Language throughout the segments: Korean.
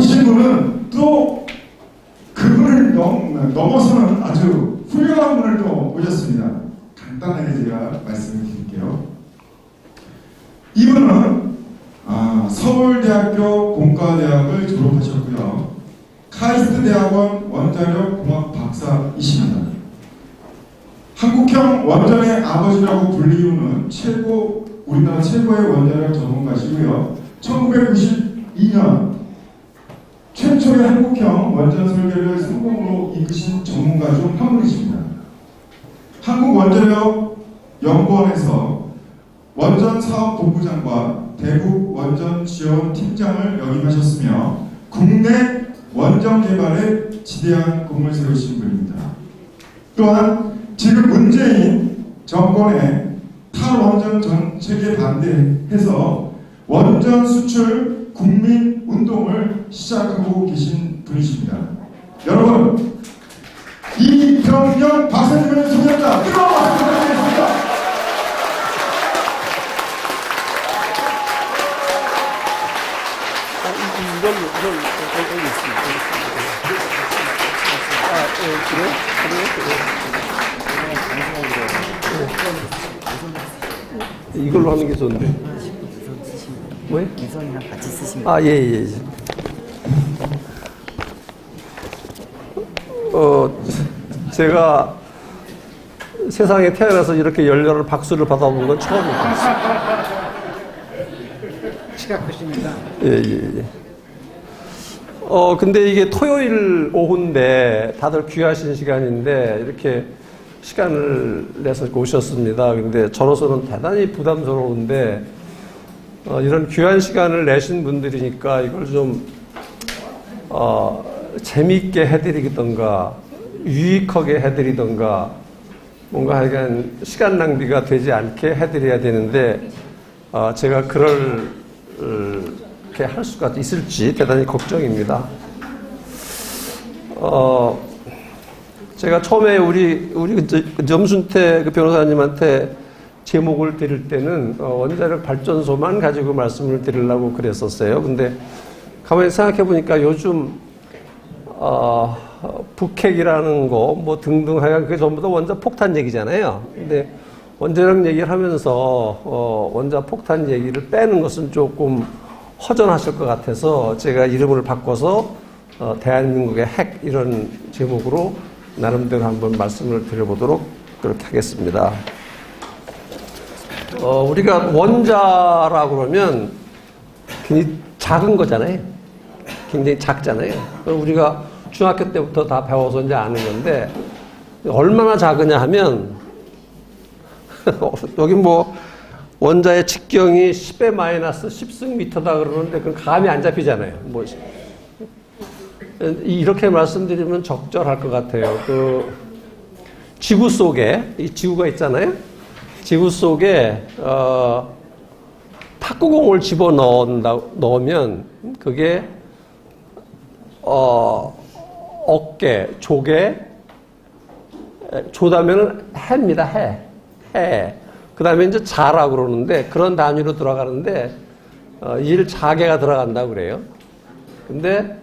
오신 분은 또 그분을 넘어서는 아주 훌륭한 분을 또 오셨습니다. 간단하게 제가 말씀을 드릴게요. 이분은 서울대학교 공과대학을 졸업하셨고요. 카이스트대학원 원자력 공학 박사이십니다. 한국형 원전의 아버지라고 불리우는 우리나라 최고의 원자력 전문가시고요. 1992년 최초의 한국형 원전 설계를 성공으로 이끄신 전문가 중 한 분이십니다. 한국원자력연구원에서 원전사업본부장과 대북원전지원팀장을 역임하셨으며 국내 원전 개발에 지대한 공을 세우신 분입니다. 또한 지금 문재인 정권의 탈원전 정책에 반대해서 원전 수출 국민 운동을 시작하고 계신 분이십니다. 여러분, 이병영 박사님을 소개합니다. 뜨거운 박수 부탁드리겠습니다. 이건 있습니다. 그래? 이걸로 하는 게 좋은데. 왜? 유선이랑 같이 쓰시면 예. 제가 세상에 태어나서 이렇게 열렬한 박수를 받아본 건 처음입니다. 키가 크십니다. 예. 근데 이게 토요일 오후인데 다들 귀하신 시간인데 이렇게 시간을 내서 오셨습니다. 근데 저로서는 대단히 부담스러운데 이런 귀한 시간을 내신 분들이니까 이걸 좀 재미있게 해드리던가 유익하게 해드리던가 뭔가 하여간 시간 낭비가 되지 않게 해드려야 되는데 제가 그렇게 할 수가 있을지 대단히 걱정입니다. 제가 처음에 우리 점순태 그 변호사님한테 제목을 드릴 때는 원자력 발전소만 가지고 말씀을 드리려고 그랬었어요. 근데 가만히 생각해 보니까 요즘 북핵이라는 거 뭐 등등 하여간 그게 전부 다 원자 폭탄 얘기잖아요. 근데 원자력 얘기를 하면서 원자 폭탄 얘기를 빼는 것은 조금 허전하실 것 같아서 제가 이름을 바꿔서 대한민국의 핵 이런 제목으로 나름대로 한번 말씀을 드려보도록 그렇게 하겠습니다. 우리가 원자라고 그러면 굉장히 작은 거잖아요. 굉장히 작잖아요. 우리가 중학교 때부터 다 배워서 이제 아는 건데 얼마나 작으냐 하면 여기 뭐 원자의 직경이 10의 마이너스 10승미터다 그러는데 그건 감이 안 잡히잖아요. 뭐 이렇게 말씀드리면 적절할 것 같아요. 그 지구 속에 이 지구가 있잖아요. 지구 속에 탁구공을 집어 넣으면 그게 어깨, 조개, 조다면은 해입니다. 해. 그 다음에 이제 자라고 그러는데 그런 단위로 들어가는데 1자개가 들어간다고 그래요. 근데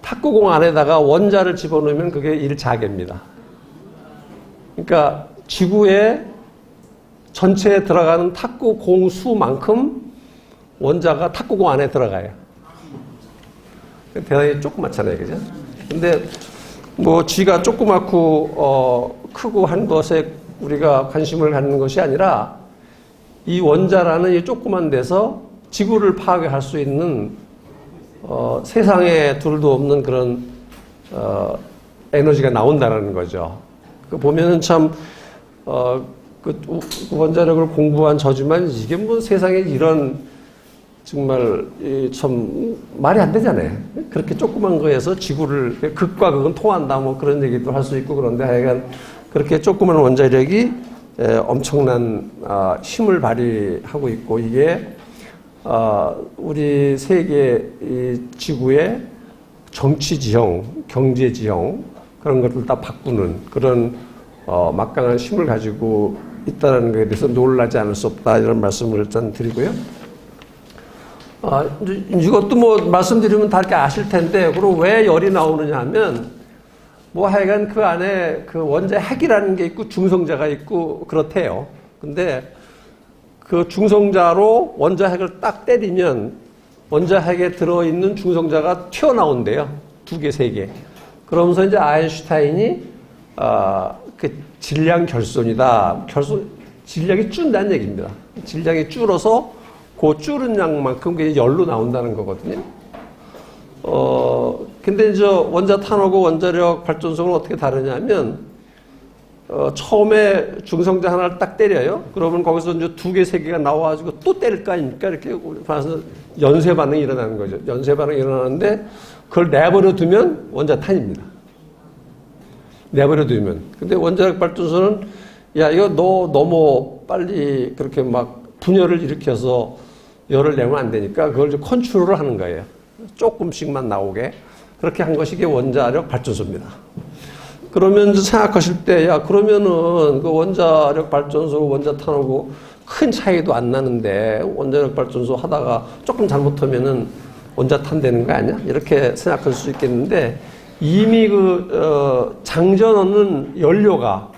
탁구공 안에다가 원자를 집어넣으면 그게 1자개입니다. 그러니까 지구에 전체에 들어가는 탁구공 수만큼 원자가 탁구공 안에 들어가요. 대단히 조그맣잖아요, 그죠? 근데 뭐 쥐가 조그맣고 크고 한 것에 우리가 관심을 갖는 것이 아니라 이 원자라는 이 조그만 데서 지구를 파괴할 수 있는 세상에 둘도 없는 그런 에너지가 나온다는 거죠. 그 보면은 참 그 원자력을 공부한 저지만 이게 뭐 세상에 이런 정말 참 말이 안 되잖아요. 그렇게 조그만 거에서 지구를 극과 극은 통한다 뭐 그런 얘기도 할 수 있고 그런데 하여간 그렇게 조그만 원자력이 엄청난 힘을 발휘하고 있고 이게 우리 세계 이 지구의 정치 지형, 경제 지형 그런 것들 다 바꾸는 그런 막강한 힘을 가지고 있다는 것에 대해서 놀라지 않을 수 없다 이런 말씀을 일단 드리고요. 이것도 뭐 말씀드리면 다 이렇게 아실 텐데, 그럼 왜 열이 나오느냐 하면, 뭐 하여간 그 안에 그 원자 핵이라는 게 있고 중성자가 있고 그렇대요. 근데 그 중성자로 원자 핵을 딱 때리면 원자 핵에 들어있는 중성자가 튀어나온대요. 2개, 3개. 그러면서 이제 아인슈타인이, 그 질량 결손이다. 질량이 줄다는 얘기입니다. 질량이 줄어서 그 줄은 양만큼 그게 열로 나온다는 거거든요. 근데 이제 원자탄하고 원자력 발전소는 어떻게 다르냐면, 처음에 중성자 하나를 딱 때려요. 그러면 거기서 이제 2개, 3개가 나와가지고 또 때릴 거 아닙니까? 이렇게 봐서 연쇄 반응이 일어나는 거죠. 연쇄 반응이 일어나는데, 그걸 내버려 두면 원자탄입니다. 내버려 두면. 근데 원자력 발전소는, 야, 이거 너 너무 빨리 그렇게 막 분열을 일으켜서 열을 내면 안 되니까 그걸 좀 컨트롤을 하는 거예요. 조금씩만 나오게. 그렇게 한 것이 이게 원자력 발전소입니다. 그러면 생각하실 때, 야, 그러면은 그 원자력 발전소, 원자탄하고 큰 차이도 안 나는데 원자력 발전소 하다가 조금 잘못하면은 원자탄 되는 거 아니야? 이렇게 생각할 수 있겠는데, 이미 장전하는 연료가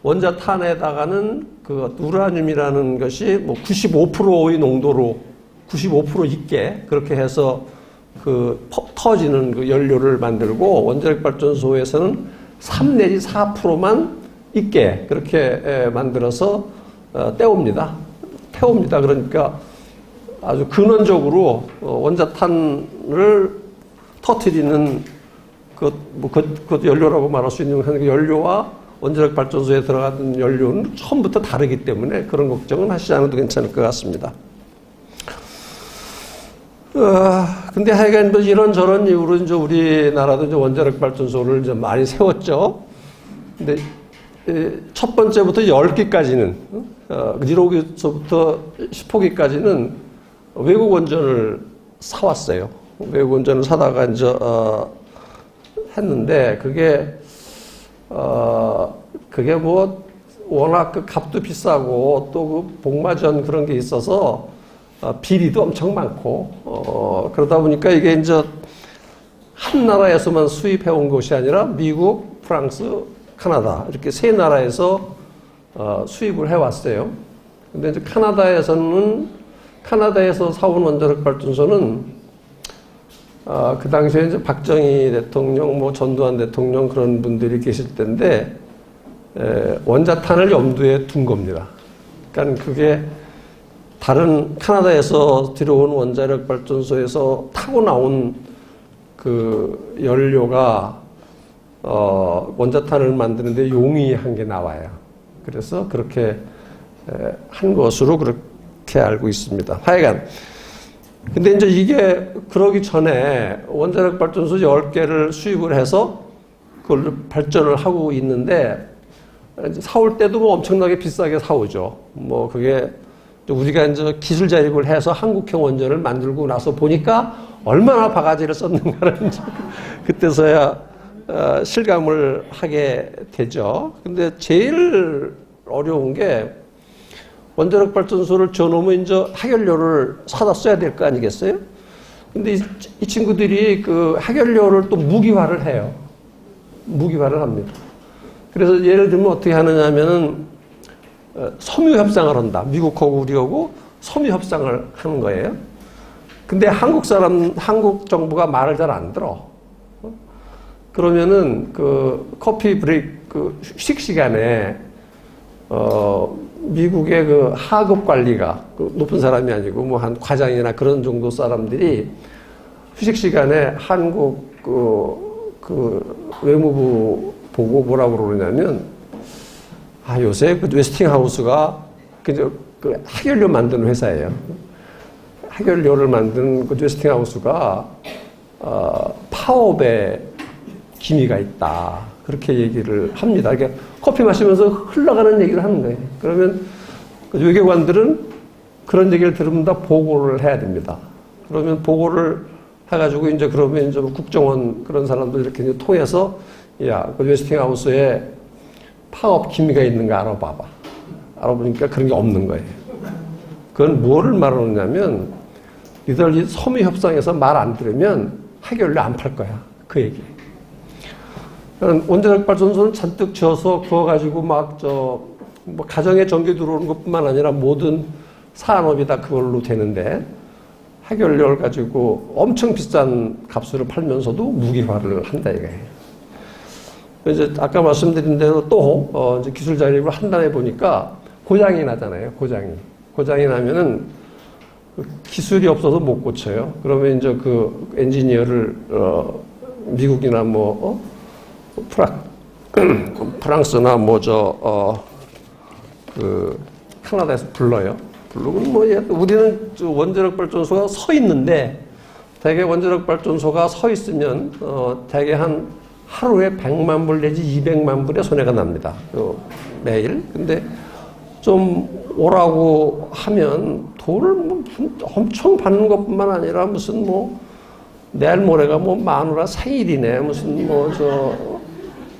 원자탄에다가는 그 우라늄이라는 것이 뭐 95%의 농도로 95% 있게 그렇게 해서 그 터지는 그 연료를 만들고, 원자력 발전소에서는 3 내지 4%만 있게 그렇게 만들어서 태웁니다. 그러니까 아주 근원적으로 원자탄을 터뜨리는 그 연료라고 말할 수 있는 그 연료와 원자력 발전소에 들어가는 연료는 처음부터 다르기 때문에 그런 걱정은 하시지 않아도 괜찮을 것 같습니다. 근데 하여간 뭐 이런저런 이유로 이제 우리나라도 이제 원자력 발전소를 이제 많이 세웠죠. 근데 첫 번째부터 10기까지는, 1호기서부터 10호기까지는 외국 원전을 사왔어요. 외국 원전을 사다가 이제, 했는데, 그게 뭐, 워낙 그 값도 비싸고, 또 그 복마전 그런 게 있어서, 비리도 엄청 많고, 그러다 보니까 이게 이제 한 나라에서만 수입해온 것이 아니라 미국, 프랑스, 카나다, 이렇게 3나라에서 수입을 해왔어요. 근데 이제 카나다에서 사온 원자력 발전소는, 그 당시에 이제 박정희 대통령, 뭐 전두환 대통령 그런 분들이 계실 때인데, 원자탄을 염두에 둔 겁니다. 그러니까 그게 다른 카나다에서 들어온 원자력 발전소에서 타고 나온 그 연료가 원자탄을 만드는데 용이한 게 나와요. 그래서 그렇게 한 것으로 그렇게 알고 있습니다. 하여간 근데 이제 이게 그러기 전에 원자력 발전소 10개를 수입을 해서 그걸 발전을 하고 있는데, 사올 때도 뭐 엄청나게 비싸게 사오죠. 뭐 그게 우리가 이제 기술 자립을 해서 한국형 원전을 만들고 나서 보니까 얼마나 바가지를 썼는가를 그때서야 실감을 하게 되죠. 근데 제일 어려운 게, 원자력 발전소를 져놓으면 이제 핵연료를 사다 써야 될 거 아니겠어요? 근데 이 친구들이 그 핵연료를 또 무기화를 해요. 무기화를 합니다. 그래서 예를 들면 어떻게 하느냐면은, 섬유협상을 한다. 미국하고 우리하고 섬유협상을 하는 거예요. 근데 한국 정부가 말을 잘 안 들어. 그러면은 그 커피 브레이크, 그 휴식 시간에, 미국의 그 하급 관리가, 그 높은 사람이 아니고 뭐 한 과장이나 그런 정도 사람들이 휴식 시간에 한국 그 외무부 보고 뭐라고 그러냐면, 요새 그 웨스팅하우스가 그 핵연료 만드는 회사예요. 핵연료를 만드는 그 웨스팅하우스가 파업에 기미가 있다. 그렇게 얘기를 합니다. 그러니까 커피 마시면서 흘러가는 얘기를 하는 거예요. 그러면 그 외교관들은 그런 얘기를 들으면 다 보고를 해야 됩니다. 그러면 보고를 해가지고 이제 그러면 이제 국정원 그런 사람들 이렇게 이제 통해서, 야, 그 웨스팅하우스에 파업 기미가 있는가 알아봐봐. 알아보니까 그런 게 없는 거예요. 그건 뭐를 말하느냐면, 니들 이 섬유 협상에서 말 안 들으면 해결료 안 팔 거야. 그 얘기. 원자력 발전소는 잔뜩 지어서 그거 가지고 뭐 가정에 전기 들어오는 것뿐만 아니라 모든 산업이 다 그걸로 되는데 해결료를 가지고 엄청 비싼 값으로 팔면서도 무기화를 한다 이거예요. 이제 아까 말씀드린 대로 또 이제 기술 자립을 한 다음에 보니까 고장이 나잖아요. 고장이 나면은 기술이 없어서 못 고쳐요. 그러면 이제 그 엔지니어를 미국이나 프랑스나 그 캐나다에서 불러요. 부르고 우리는 원자력 발전소가 서 있는데 대개 원자력 발전소가 서 있으면 대개 한 하루에 100만 불 내지 200만 불의 손해가 납니다. 매일. 근데 좀 오라고 하면 돈을 엄청 받는 것뿐만 아니라 무슨 내일 모레가 마누라 생일이네. 무슨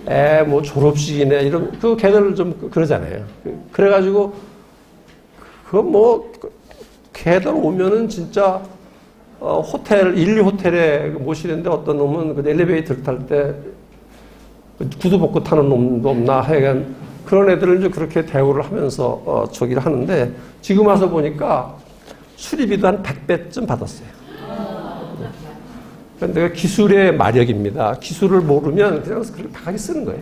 애 졸업식이네. 이런, 걔들 좀 그러잖아요. 그래가지고, 걔들 오면은 진짜, 인류 호텔에 모시는데 어떤 놈은 그 엘리베이터를 탈 때 구두 벗고 타는 놈도 없나 하여간 그런 애들을 이제 그렇게 대우를 하면서 저기를 하는데 지금 와서 보니까 수리비도 한 100배쯤 받았어요. 그런데 기술의 마력입니다. 기술을 모르면 그냥 그렇게 바가지 쓰는 거예요.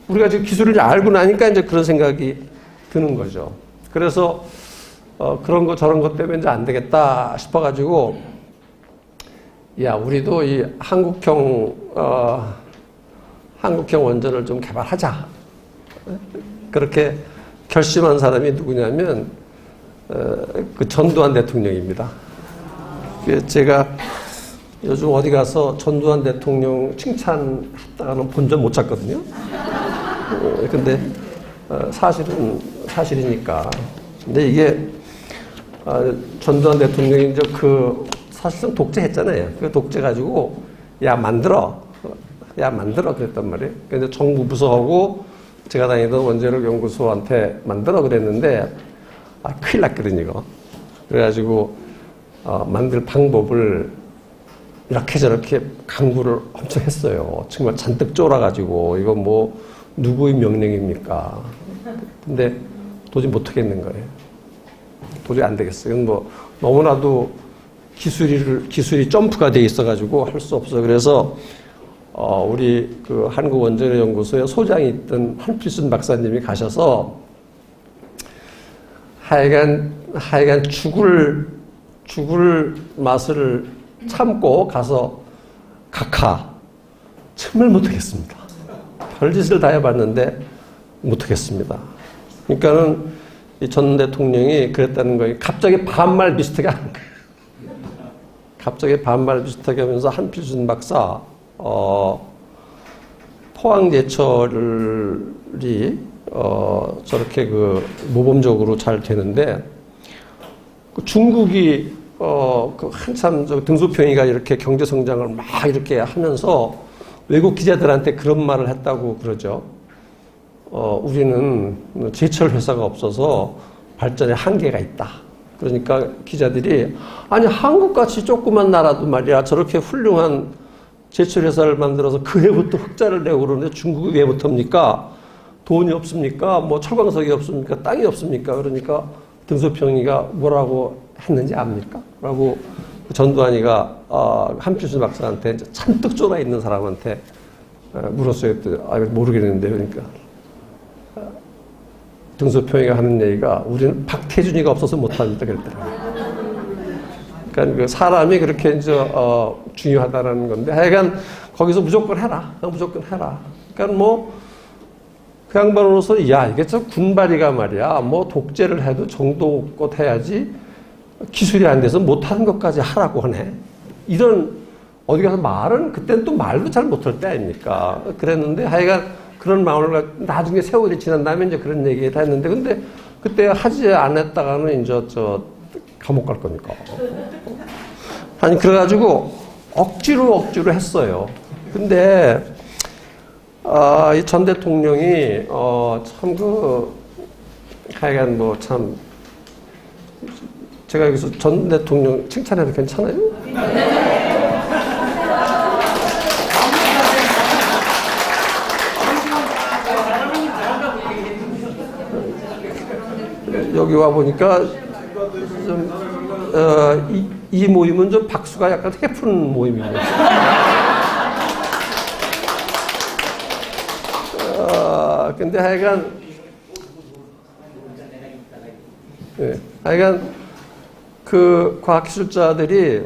우리가 지금 기술을 알고 나니까 이제 그런 생각이 드는 거죠. 그래서 그런 거 저런 것 때문에 이제 안 되겠다 싶어가지고 우리도 이 한국형 원전을 좀 개발하자. 그렇게 결심한 사람이 누구냐면 그 전두환 대통령입니다. 제가 요즘 어디 가서 전두환 대통령 칭찬했다가는 본전 못 찾거든요. 근데 사실이니까. 근데 이게 전두환 대통령이 이제 사실상 독재했잖아요. 그 독재 가지고 만들어 그랬단 말이에요. 근데 정부 부서하고 제가 다니던 원자력 연구소한테 만들어 그랬는데 큰일 났거든요, 이거. 그래가지고 만들 방법을 이렇게 저렇게 강구를 엄청 했어요. 정말 잔뜩 쫄아가지고 이거 누구의 명령입니까? 근데 도저히 못하겠는 거예요. 도저히 안 되겠어요. 이건 너무나도 기술이 점프가 돼 있어가지고 할 수 없어요. 그래서 우리 그 한국원자력연구소에 소장이 있던 한필순 박사님이 가셔서 하여간 죽을 맛을 참고 가서 정말 못하겠습니다. 별짓을 다 해봤는데 못하겠습니다. 그러니까는 이 전 대통령이 그랬다는 거예요. 갑자기 반말 비슷하게 하는 거예요. 갑자기 반말 비슷하게 하면서 한필순 박사 포항제철이 저렇게 모범적으로 잘 되는데 중국이 한참 등소평이가 이렇게 경제 성장을 막 이렇게 하면서 외국 기자들한테 그런 말을 했다고 그러죠. 우리는 제철 회사가 없어서 발전에 한계가 있다. 그러니까 기자들이 한국같이 조그만 나라도 말이야 저렇게 훌륭한 제철 회사를 만들어서 그 해부터 흑자를 내고 그러는데 중국이 왜 못합니까? 돈이 없습니까? 철광석이 없습니까? 땅이 없습니까? 그러니까 등소평이가 뭐라고 했는지 압니까? 라고 전두환이가 한필순 박사한테 잔뜩 쫄아 있는 사람한테 물었어요. 모르겠는데 그러니까 등소평이가 하는 얘기가 우리는 박태준이가 없어서 못합니다. 그랬더라고요. 그러니까 사람이 그렇게 이제 중요하다라는 건데 하여간 거기서 무조건 해라. 그러니까 그 양반으로서 이게 저 군바리가 말이야 독재를 해도 정도껏 해야지 기술이 안 돼서 못하는 것까지 하라고 하네. 이런 어디 가서 그때는 또 말도 잘 못할 때 아닙니까? 그랬는데 하여간 그런 마음을 나중에 세월이 지난 다음에 이제 그런 얘기를 했는데 근데 그때 하지 않았다가는 이제 감옥 갈 거니까. 그래가지고 억지로 했어요. 근데 이 전 대통령이 하여간 제가 여기서 전 대통령 칭찬해도 괜찮아요? 여기 와 보니까 좀, 이 모임은 좀 박수가 약간 해픈 모임입니다. 근데 하여간 그 과학기술자들이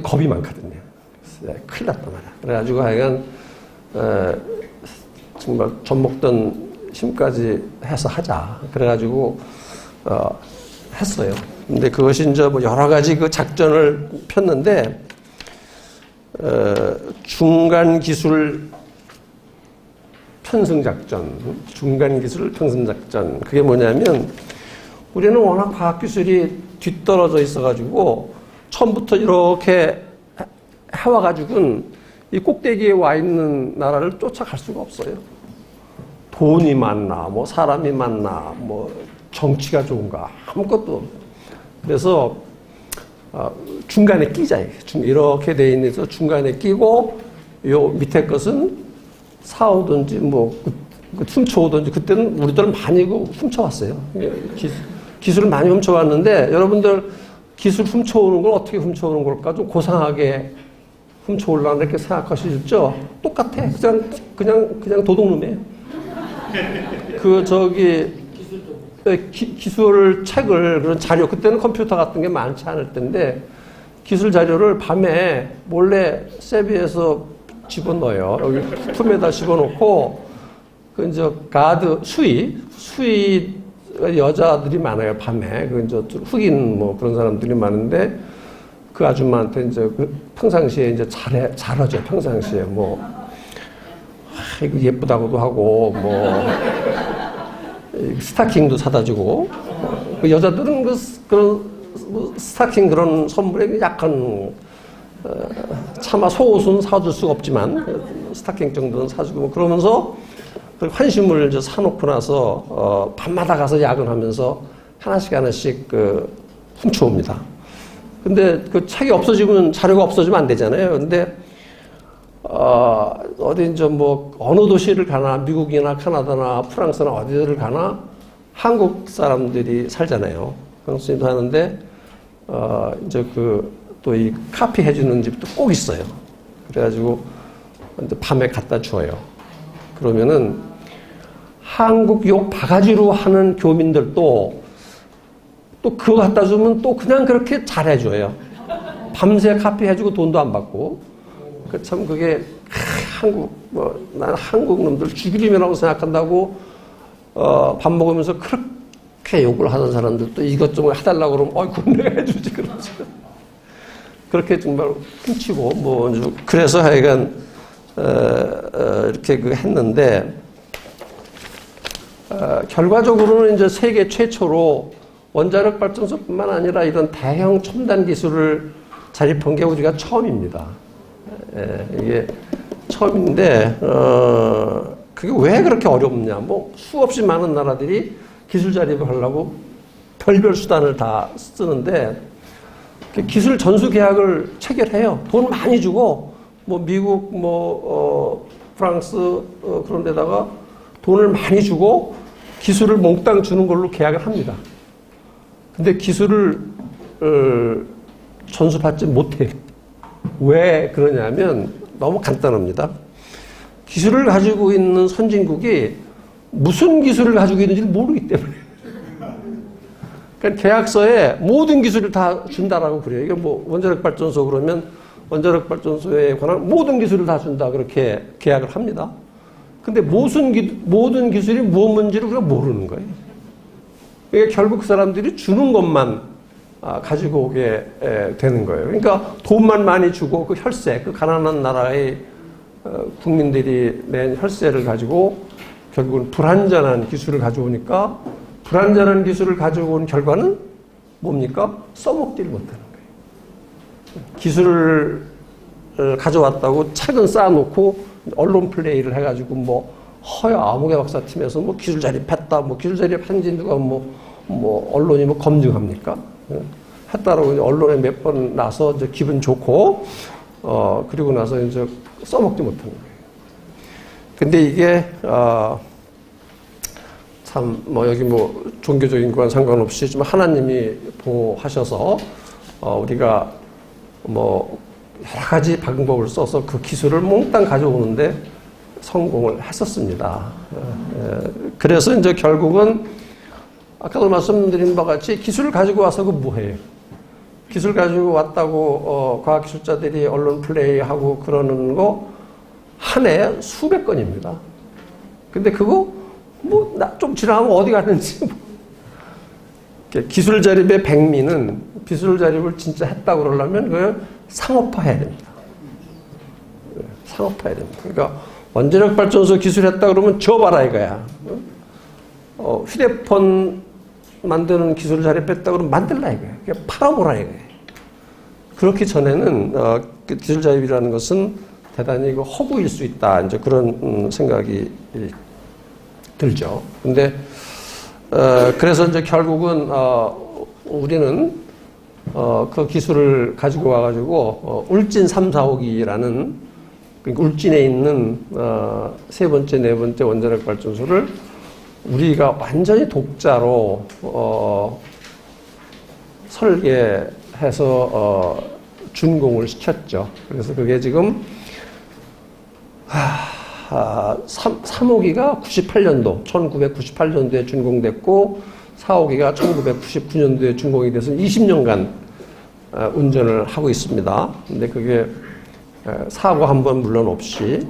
겁이 많거든요. 큰일 났단 말이야. 그래가지고 하여간 정말 젖 먹던 힘까지 해서 하자. 그래가지고 했어요. 근데 그것이 이제 뭐 여러 가지 그 작전을 폈는데 중간 기술 편승작전, 중간 기술 편승작전. 그게 뭐냐면 우리는 워낙 과학기술이 뒤떨어져 있어가지고 처음부터 이렇게 해와가지고는 이 꼭대기에 와 있는 나라를 쫓아갈 수가 없어요. 돈이 많나, 뭐 사람이 많나, 뭐 정치가 좋은가 아무것도. 그래서 중간에 끼자. 이렇게 돼 있는 중간에 끼고 요 밑에 것은 사오든지 뭐 훔쳐오든지. 그때는 우리들은 많이 훔쳐왔어요. 기술을 많이 훔쳐왔는데 여러분들 기술 훔쳐오는 걸 어떻게 훔쳐오는 걸까? 좀 고상하게 훔쳐오려고 이렇게 생각하시죠? 똑같아. 그냥 도둑놈이에요. 기술 책을, 그런 자료, 그때는 컴퓨터 같은 게 많지 않을 텐데 기술 자료를 밤에 몰래 세비에서 집어넣어요. 여기 품에다 집어넣고 그 이제 가드 수위 여자들이 많아요. 밤에 그 이제 흑인 뭐 그런 사람들이 많은데 그 아줌마한테 이제 평상시에 이제 잘하죠. 평상시에 뭐 이거 예쁘다고도 하고 뭐 스타킹도 사다 주고 그 여자들은 그런 스타킹 그런 선물에 약간 차마 속옷은 사줄 수가 없지만 스타킹 정도는 사주고 뭐 그러면서 환심을 이제 사놓고 나서 밤마다 가서 야근하면서 하나씩 훔쳐옵니다. 근데 그 책이 없어지면 자료가 없어지면 안 되잖아요. 근데 어디 이제 뭐 어느 도시를 가나 미국이나 카나다나 프랑스나 어디를 가나 한국 사람들이 살잖아요. 한국 사람도 하는데 이제 또 이 카피 해주는 집도 꼭 있어요. 그래가지고 이제 밤에 갖다 줘요. 그러면은 한국 욕 바가지로 하는 교민들도 또 그거 갖다 주면 또 그냥 그렇게 잘해줘요. 밤새 카피 해주고 돈도 안 받고. 참 그게 난 한국 놈들 죽이려고 생각한다고 밥 먹으면서 그렇게 욕을 하던 사람들도 이것저것 해달라고 그러면 그건 내가 해주지 그러지. 그렇게 정말 훔치고 뭐 그래서 하여간 이렇게 했는데 결과적으로는 이제 세계 최초로 원자력 발전소뿐만 아니라 이런 대형 첨단 기술을 자립한 게 우리가 처음입니다. 이게 처음인데 그게 왜 그렇게 어렵냐? 뭐 수없이 많은 나라들이 기술 자립을 하려고 별별 수단을 다 쓰는데 기술 전수 계약을 체결해요. 돈 많이 주고 뭐 미국 프랑스 그런 데다가 돈을 많이 주고 기술을 몽땅 주는 걸로 계약을 합니다. 근데 기술을 전수받지 못해요. 왜 그러냐면 너무 간단합니다. 기술을 가지고 있는 선진국이 무슨 기술을 가지고 있는지를 모르기 때문에. 그러니까 계약서에 모든 기술을 다 준다라고 그래요. 이게 뭐 원자력 발전소 그러면 원자력 발전소에 관한 모든 기술을 다 준다 그렇게 계약을 합니다. 근데 모든 기술이 무엇인지를 우리가 모르는 거예요. 그러니까 결국 그 사람들이 주는 것만 가지고 오게 되는 거예요. 그러니까 돈만 많이 주고 그 혈세, 그 가난한 나라의 국민들이 낸 혈세를 가지고 결국은 불완전한 기술을 가져오니까 불완전한 기술을 가져온 결과는 뭡니까? 써먹지를 못하는 거예요. 기술을 가져왔다고 책은 쌓아놓고 언론 플레이를 해가지고 뭐 허야 아무개 박사 팀에서 뭐 기술 자립했다, 뭐 기술 자립한지 누가 뭐 뭐 언론이 뭐 검증합니까? 했다라고 이제 언론에 몇 번 나서 이제 기분 좋고 그리고 나서 이제 써먹지 못하는 거예요. 근데 이게 참 뭐 여기 뭐 종교적인 거와 상관없이 좀 하나님이 보호하셔서 우리가 뭐 여러 가지 방법을 써서 그 기술을 몽땅 가져오는데 성공을 했었습니다. 그래서 이제 결국은 아까도 말씀드린 바와 같이 기술을 가지고 와서 그 뭐해요? 기술 가지고 왔다고 과학기술자들이 언론 플레이하고 그러는 거 한 해에 수백 건입니다. 근데 그거 뭐 나 좀 지나가면 어디 갔는지 기술 자립의 백미는 기술 자립을 진짜 했다고 그러려면 그걸 상업화해야 됩니다. 상업화해야 됩니다. 그러니까 원자력 발전소 기술했다 그러면 저 봐라 이거야. 휴대폰 만드는 기술을 자립했다 그러면 만들라 이거야. 그냥 팔아보라 이거야. 그렇기 전에는 기술 자립이라는 것은 대단히 허구일 수 있다. 이제 그런 생각이 들죠. 근데 그래서 이제 결국은 우리는 그 기술을 가지고 와가지고 울진 3, 4호기라는 그러니까 울진에 있는 세 번째, 네 번째 원자력 발전소를 우리가 완전히 독자로 설계해서 준공을 시켰죠. 그래서 그게 지금 3호기가 98년도, 1998년도에 준공됐고 4호기가 1999년도에 준공이 돼서 20년간 운전을 하고 있습니다. 근데 그게 사고 한 번 물론 없이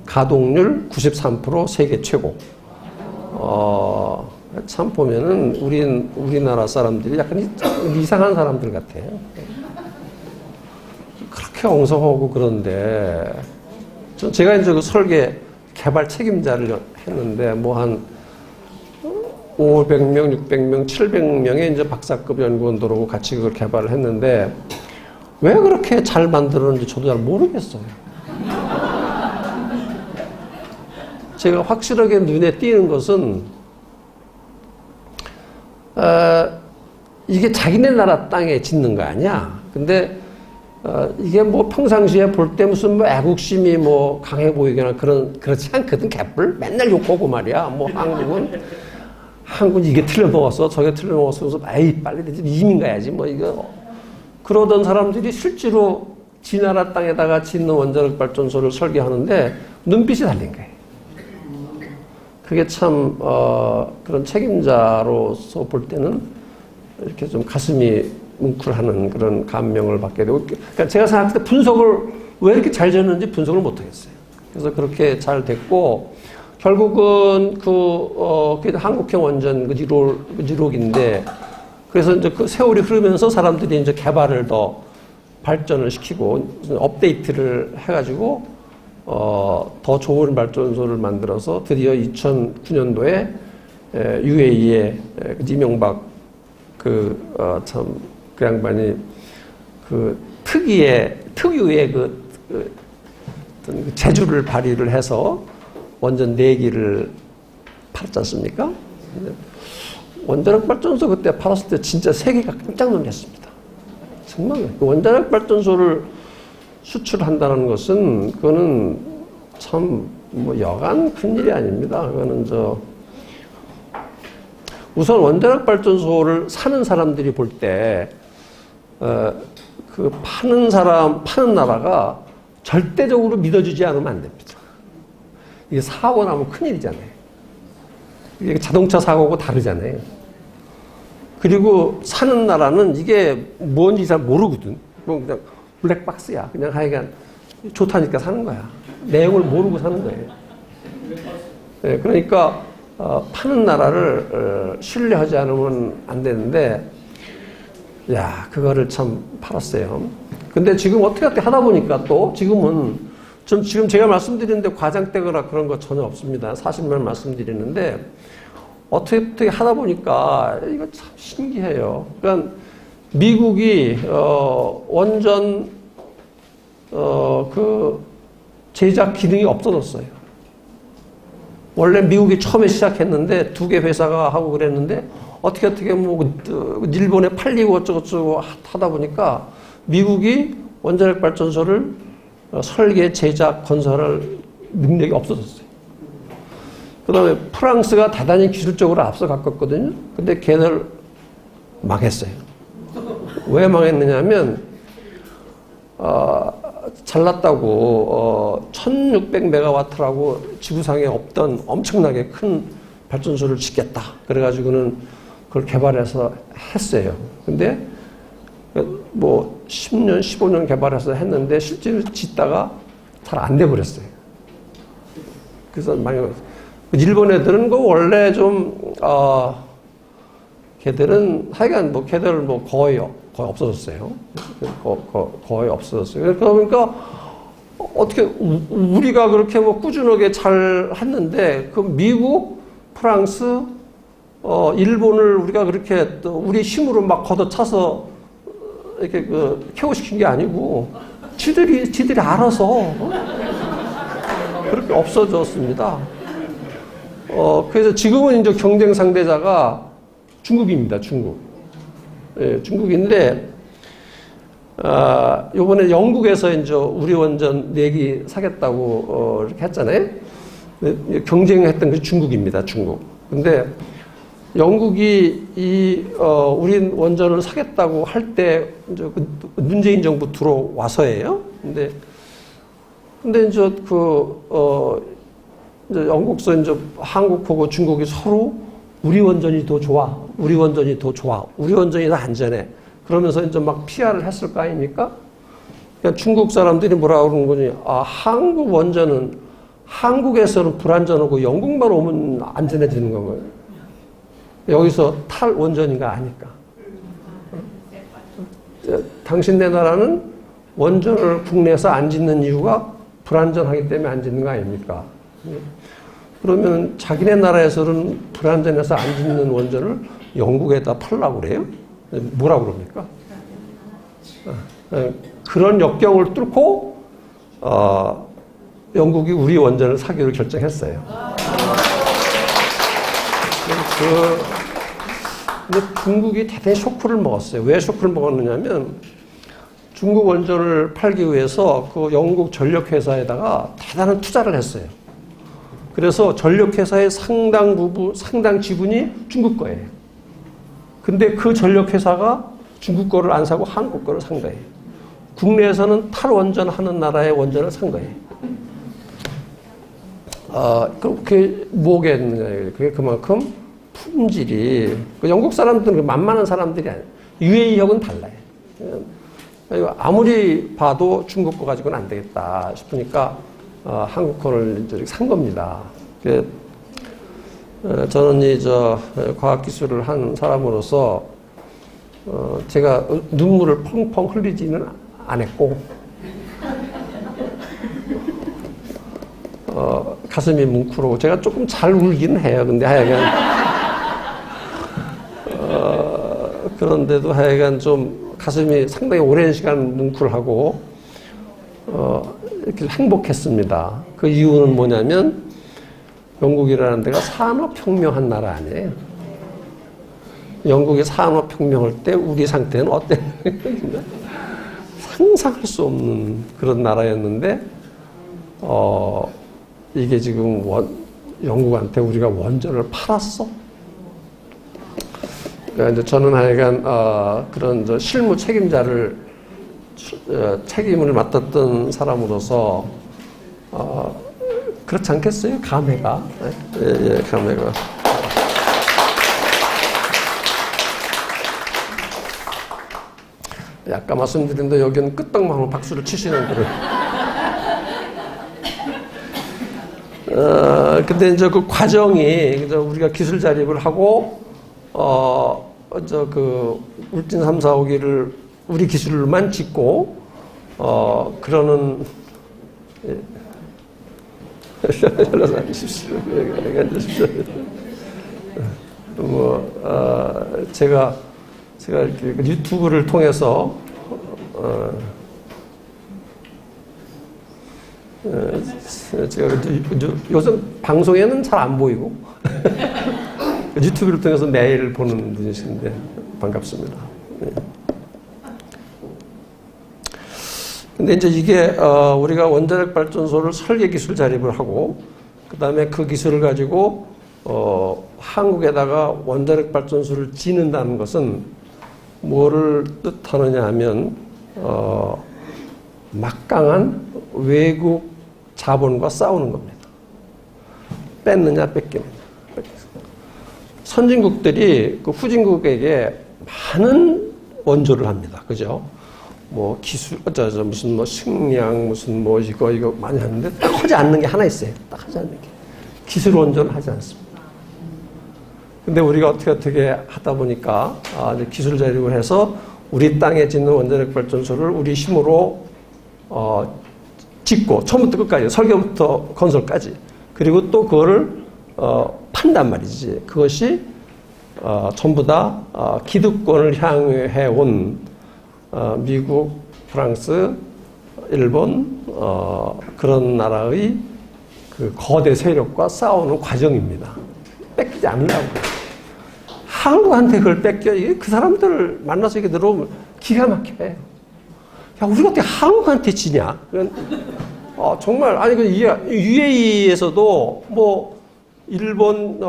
가동률 93% 세계 최고. 참 보면은 우리나라 사람들이 약간 이상한 사람들 같아요. 그렇게 엉성하고 그런데 제가 이제 그 설계 개발 책임자를 했는데 뭐 한 500명, 600명, 700명의 이제 박사급 연구원들하고 같이 그걸 개발을 했는데 왜 그렇게 잘 만들었는지 저도 잘 모르겠어요. 제가 확실하게 눈에 띄는 것은 이게 자기네 나라 땅에 짓는 거 아니야. 근데 이게 뭐 평상시에 볼 때 무슨 뭐 애국심이 뭐 강해 보이거나 그렇지 않거든. 개뿔 맨날 욕하고 말이야. 뭐 한국은 이게 틀려먹었어, 저게 틀려먹었어. 그래서 에이 빨리 이민 가야지. 뭐 이거 그러던 사람들이 실제로 지 나라 땅에다가 짓는 원자력 발전소를 설계하는데 눈빛이 달린 거예요. 그게 참 그런 책임자로서 볼 때는 이렇게 좀 가슴이 뭉클하는 그런 감명을 받게 되고, 그러니까 제가 생각할 때 분석을 왜 이렇게 잘 지었는지 분석을 못 하겠어요. 그래서 그렇게 잘 됐고, 결국은 그 한국형 원전 그 1호기인데, 그래서 이제 그 세월이 흐르면서 사람들이 이제 개발을 더 발전을 시키고, 업데이트를 해가지고, 더 좋은 발전소를 만들어서 드디어 2009년도에 UAE의 이명박 참 그 양반이 그 특유의 어떤 재주를 발휘를 해서 원전 4기를 팔았지 않습니까? 원자력 발전소 그때 팔았을 때 진짜 세계가 깜짝 놀랐습니다. 정말 원자력 발전소를 수출한다는 것은 그거는 참 뭐 여간 큰일이 아닙니다. 그거는 우선 원자력 발전소를 사는 사람들이 볼 때 그 파는 나라가 절대적으로 믿어주지 않으면 안 됩니다. 이게 사고 나면 큰일이잖아요. 이게 자동차 사고하고 다르잖아요. 그리고 사는 나라는 이게 뭔지 잘 모르거든. 그냥 블랙박스야. 그냥 하여간 좋다니까 사는 거야. 내용을 모르고 사는 거예요. 네, 그러니까 파는 나라를 신뢰하지 않으면 안 되는데, 야, 그거를 참 팔았어요. 근데 지금 어떻게 하다 보니까 또 지금은 지금 제가 말씀드리는데 과장되거나 그런 거 전혀 없습니다. 사실만 말씀드리는데 어떻게 하다 보니까 이거 참 신기해요. 그러니까 미국이 원전 그 제작 기능이 없어졌어요. 원래 미국이 처음에 시작했는데 2개 회사가 하고 그랬는데 어떻게 뭐 일본에 팔리고 어쩌고저쩌고 하다 보니까 미국이 원자력 발전소를 설계, 제작, 건설할 능력이 없어졌어요. 그 다음에 프랑스가 대단히 기술적으로 앞서갔거든요. 근데 걔들 망했어요. 왜 망했느냐면, 잘났다고, 1600메가와트라고 지구상에 없던 엄청나게 큰 발전소를 짓겠다. 그래가지고는 그걸 개발해서 했어요. 근데 뭐 10년, 15년 개발해서 했는데 실제로 짓다가 잘 안 돼버렸어요. 그래서 망했어요. 일본 애들은 그 원래 좀, 걔들은 하여간 뭐 걔들 뭐 거의 없어졌어요. 거의 없어졌어요. 그러니까 어떻게 우리가 그렇게 뭐 꾸준하게 잘 했는데 그 미국, 프랑스, 일본을 우리가 그렇게 또 우리 힘으로 막 걷어차서 이렇게 케어시킨 게 아니고 지들이 알아서 그렇게 없어졌습니다. 그래서 지금은 이제 경쟁 상대자가 중국입니다. 중국. 예, 중국인데, 요번에 영국에서 이제 우리 원전 4기 사겠다고, 이렇게 했잖아요. 경쟁했던 게 중국입니다. 중국. 근데 영국이 우리 원전을 사겠다고 할 때, 이제 문재인 정부 들어와서예요. 근데 이제 이제 영국서 이제 한국하고 중국이 서로 우리 원전이 더 좋아. 우리 원전이 더 좋아. 우리 원전이 더 안전해. 그러면서 이제 막 PR을 했을 거 아닙니까? 그러니까 중국 사람들이 뭐라 그러는 거니? 한국 원전은 한국에서는 불안전하고 영국만 오면 안전해지는 거고요. 여기서 탈 원전인가 아니까. 당신네 나라는 원전을 국내에서 안 짓는 이유가 불안전하기 때문에 안 짓는 거 아닙니까? 그러면 자기네 나라에서는 불안전해서 안 짓는 원전을 영국에다 팔라고 그래요? 뭐라 그럽니까? 그런 역경을 뚫고 영국이 우리 원전을 사기로 결정했어요. 근데 중국이 대단히 쇼크를 먹었어요. 왜 쇼크를 먹었느냐면 중국 원전을 팔기 위해서 그 영국 전력회사에다가 대단한 투자를 했어요. 그래서 전력회사의 상당 지분이 중국 거예요. 근데 그 전력회사가 중국 거를 안 사고 한국 거를 산 거예요. 국내에서는 탈원전 하는 나라의 원전을 산 거예요. 그게 뭐겠느냐. 그게 그만큼 품질이, 영국 사람들은 만만한 사람들이 아니에요. UAE하고는 달라요. 아무리 봐도 중국 거 가지고는 안 되겠다 싶으니까 한국 거를 산 겁니다. 저는 과학기술을 한 사람으로서 제가 눈물을 펑펑 흘리지는 않았고 가슴이 뭉클하고 제가 조금 잘 울기는 해요. 근데 하여간 그런데도 하여간 좀 가슴이 상당히 오랜 시간 뭉클하고 이렇게 행복했습니다. 그 이유는 뭐냐면 영국이라는 데가 산업혁명한 나라 아니에요. 영국이 산업혁명할 때 우리 상태는 어땠냐? 상상할 수 없는 그런 나라였는데 이게 지금 영국한테 우리가 원전을 팔았어? 그러니까 이제 저는 하여간 그런 실무 책임자를 책임을 맡았던 사람으로서 그렇지 않겠어요? 감회가. 예, 감회가. 아까 말씀드린 대로 여기는 끄떡만 하면 박수를 치시는 그런. 근데 이제 그 과정이 우리가 기술 자립을 하고 울진 3, 4, 5기를 우리 기술만 짓고 그러는. 예. 앉으십시오. 앉으십시오. 제가 이렇게 유튜브를 통해서 제가 요즘 방송에는 잘 안 보이고 유튜브를 통해서 매일 보는 분이신데 반갑습니다. 네. 근데 이제 이게 우리가 원자력 발전소를 설계 기술 자립을 하고 그다음에 그 기술을 가지고 한국에다가 원자력 발전소를 짓는다는 것은 뭐를 뜻하느냐 하면 막강한 외국 자본과 싸우는 겁니다. 뺐느냐 뺏기느냐. 선진국들이 그 후진국에게 많은 원조를 합니다. 그죠? 뭐 기술, 무슨 뭐 식량, 무슨 뭐 이거 많이 하는데 딱 하지 않는 게 하나 있어요. 딱 하지 않는 게. 기술 원조를 하지 않습니다. 근데 우리가 어떻게 하다 보니까 이제 기술 자립을 해서 우리 땅에 짓는 원자력 발전소를 우리 힘으로 짓고 처음부터 끝까지 설계부터 건설까지 그리고 또 그거를 판단 말이지. 그것이 전부 다 기득권을 향해 온 미국, 프랑스, 일본 그런 나라의 그 거대 세력과 싸우는 과정입니다. 뺏기지 않으려고. 한국한테 그걸 뺏겨. 그 사람들을 만나서 이렇게 들어오면 기가 막혀요. 야, 우리가 어떻게 한국한테 지냐? 정말, 아니, UAE에서도 뭐, 일본,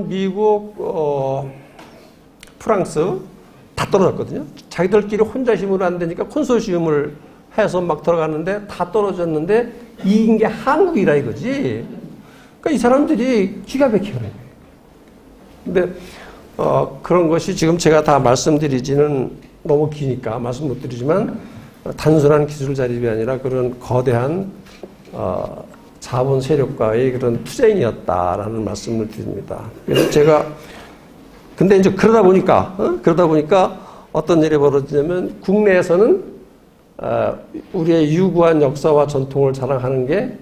미국, 프랑스 다 떨어졌거든요. 자기들끼리 혼자 힘으로 안 되니까 콘소시엄을 해서 막 들어갔는데 다 떨어졌는데 이긴 게 한국이라 이거지. 그러니까 이 사람들이 기가 막혀요. 근데 그런 것이 지금 제가 다 말씀드리지는 너무 기니까 말씀 못 드리지만 단순한 기술 자립이 아니라 그런 거대한 자본 세력과의 그런 투쟁이었다라는 말씀을 드립니다. 그래서 제가 근데 이제 그러다 보니까 어떤 일이 벌어지냐면 국내에서는 우리의 유구한 역사와 전통을 자랑하는 게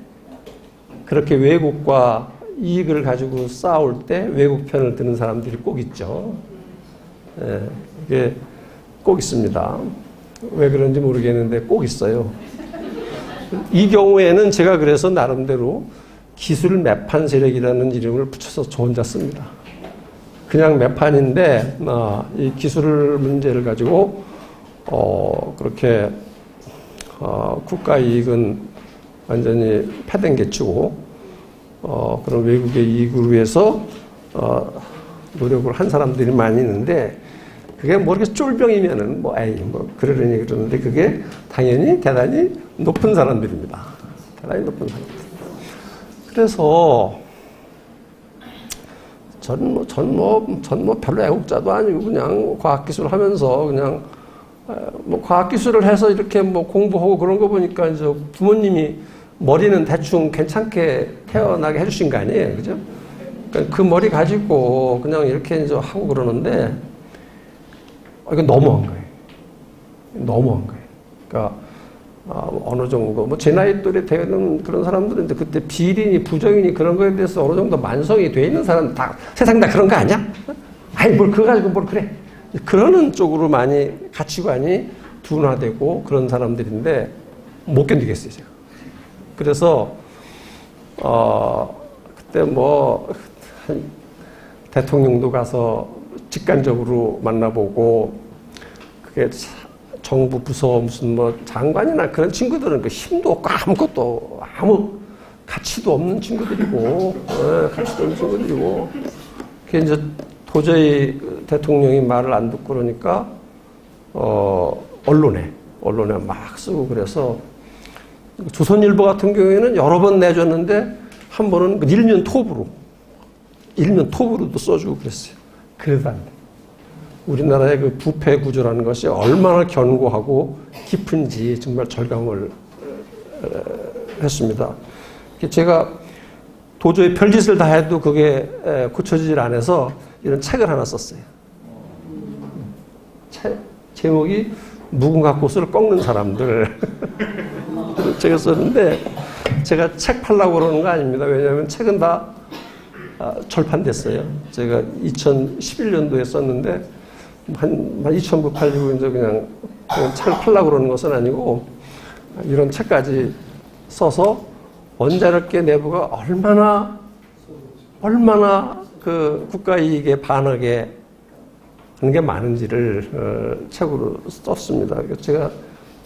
그렇게 외국과 이익을 가지고 싸울 때 외국 편을 드는 사람들이 꼭 있죠. 이게 꼭 있습니다. 왜 그런지 모르겠는데 꼭 있어요. 이 경우에는 제가 그래서 나름대로 기술 매판 세력이라는 이름을 붙여서 저 혼자 씁니다. 그냥 매판인데 이 기술 문제를 가지고 그렇게 국가 이익은 완전히 패댕개치고 그런 외국의 이익을 위해서 노력을 한 사람들이 많이 있는데 그게 뭐 이렇게 쫄병이면은 뭐 그러려니 그러는데 그게 당연히 대단히 높은 사람들입니다. 대단히 높은 사람들. 그래서 전 별로 애국자도 아니고 그냥 과학기술 하면서 그냥 뭐 과학기술을 해서 이렇게 뭐 공부하고 그런 거 보니까 이제 부모님이 머리는 대충 괜찮게 태어나게 해주신 거 아니에요. 그죠? 그러니까 그 머리 가지고 그냥 이렇게 이제 하고 그러는데 이건 너무한 거예요. 너무한 거예요. 그러니까 어느 정도 뭐 제 나이 또래 되는 그런 사람들은 이제 그때 비리니 부정이니 그런 거에 대해서 어느 정도 만성이 돼 있는 사람 다 세상 다 그런 거 아니야? 아니 뭘 그거 가지고 뭘 그래? 그러는 쪽으로 많이 가치관이 둔화되고 그런 사람들인데 못 견디겠어요 제가. 그래서 그때 뭐 대통령도 가서 직간접으로 만나보고 그게 정부 부서 무슨 뭐 장관이나 그런 친구들은 그 힘도 없고 아무것도 아무 가치도 없는 친구들이고 가치도 없는 친구들이고 그게 이제 도저히 대통령이 말을 안 듣고 그러니까 언론에 막 쓰고 그래서 조선일보 같은 경우에는 여러 번 내줬는데 한 번은 일면 톱으로도 써주고 그랬어요. 그래도 안 돼. 우리나라의 그 부패 구조라는 것이 얼마나 견고하고 깊은지 정말 절감을 했습니다. 제가 도저히 별짓을 다 해도 그게 고쳐지질 않아서 이런 책을 하나 썼어요. 제목이 무궁화 꽃을 꺾는 사람들. 제가 썼는데 제가 책 팔려고 그러는 거 아닙니다. 왜냐하면 책은 다 절판됐어요. 제가 2011년도에 썼는데 한 2,000부 팔리고 이제 그냥 책을 팔려고 그러는 것은 아니고 이런 책까지 써서 원자력계 내부가 얼마나 그 국가 이익에 반하게 하는 게 많은지를 책으로 썼습니다. 그래서 제가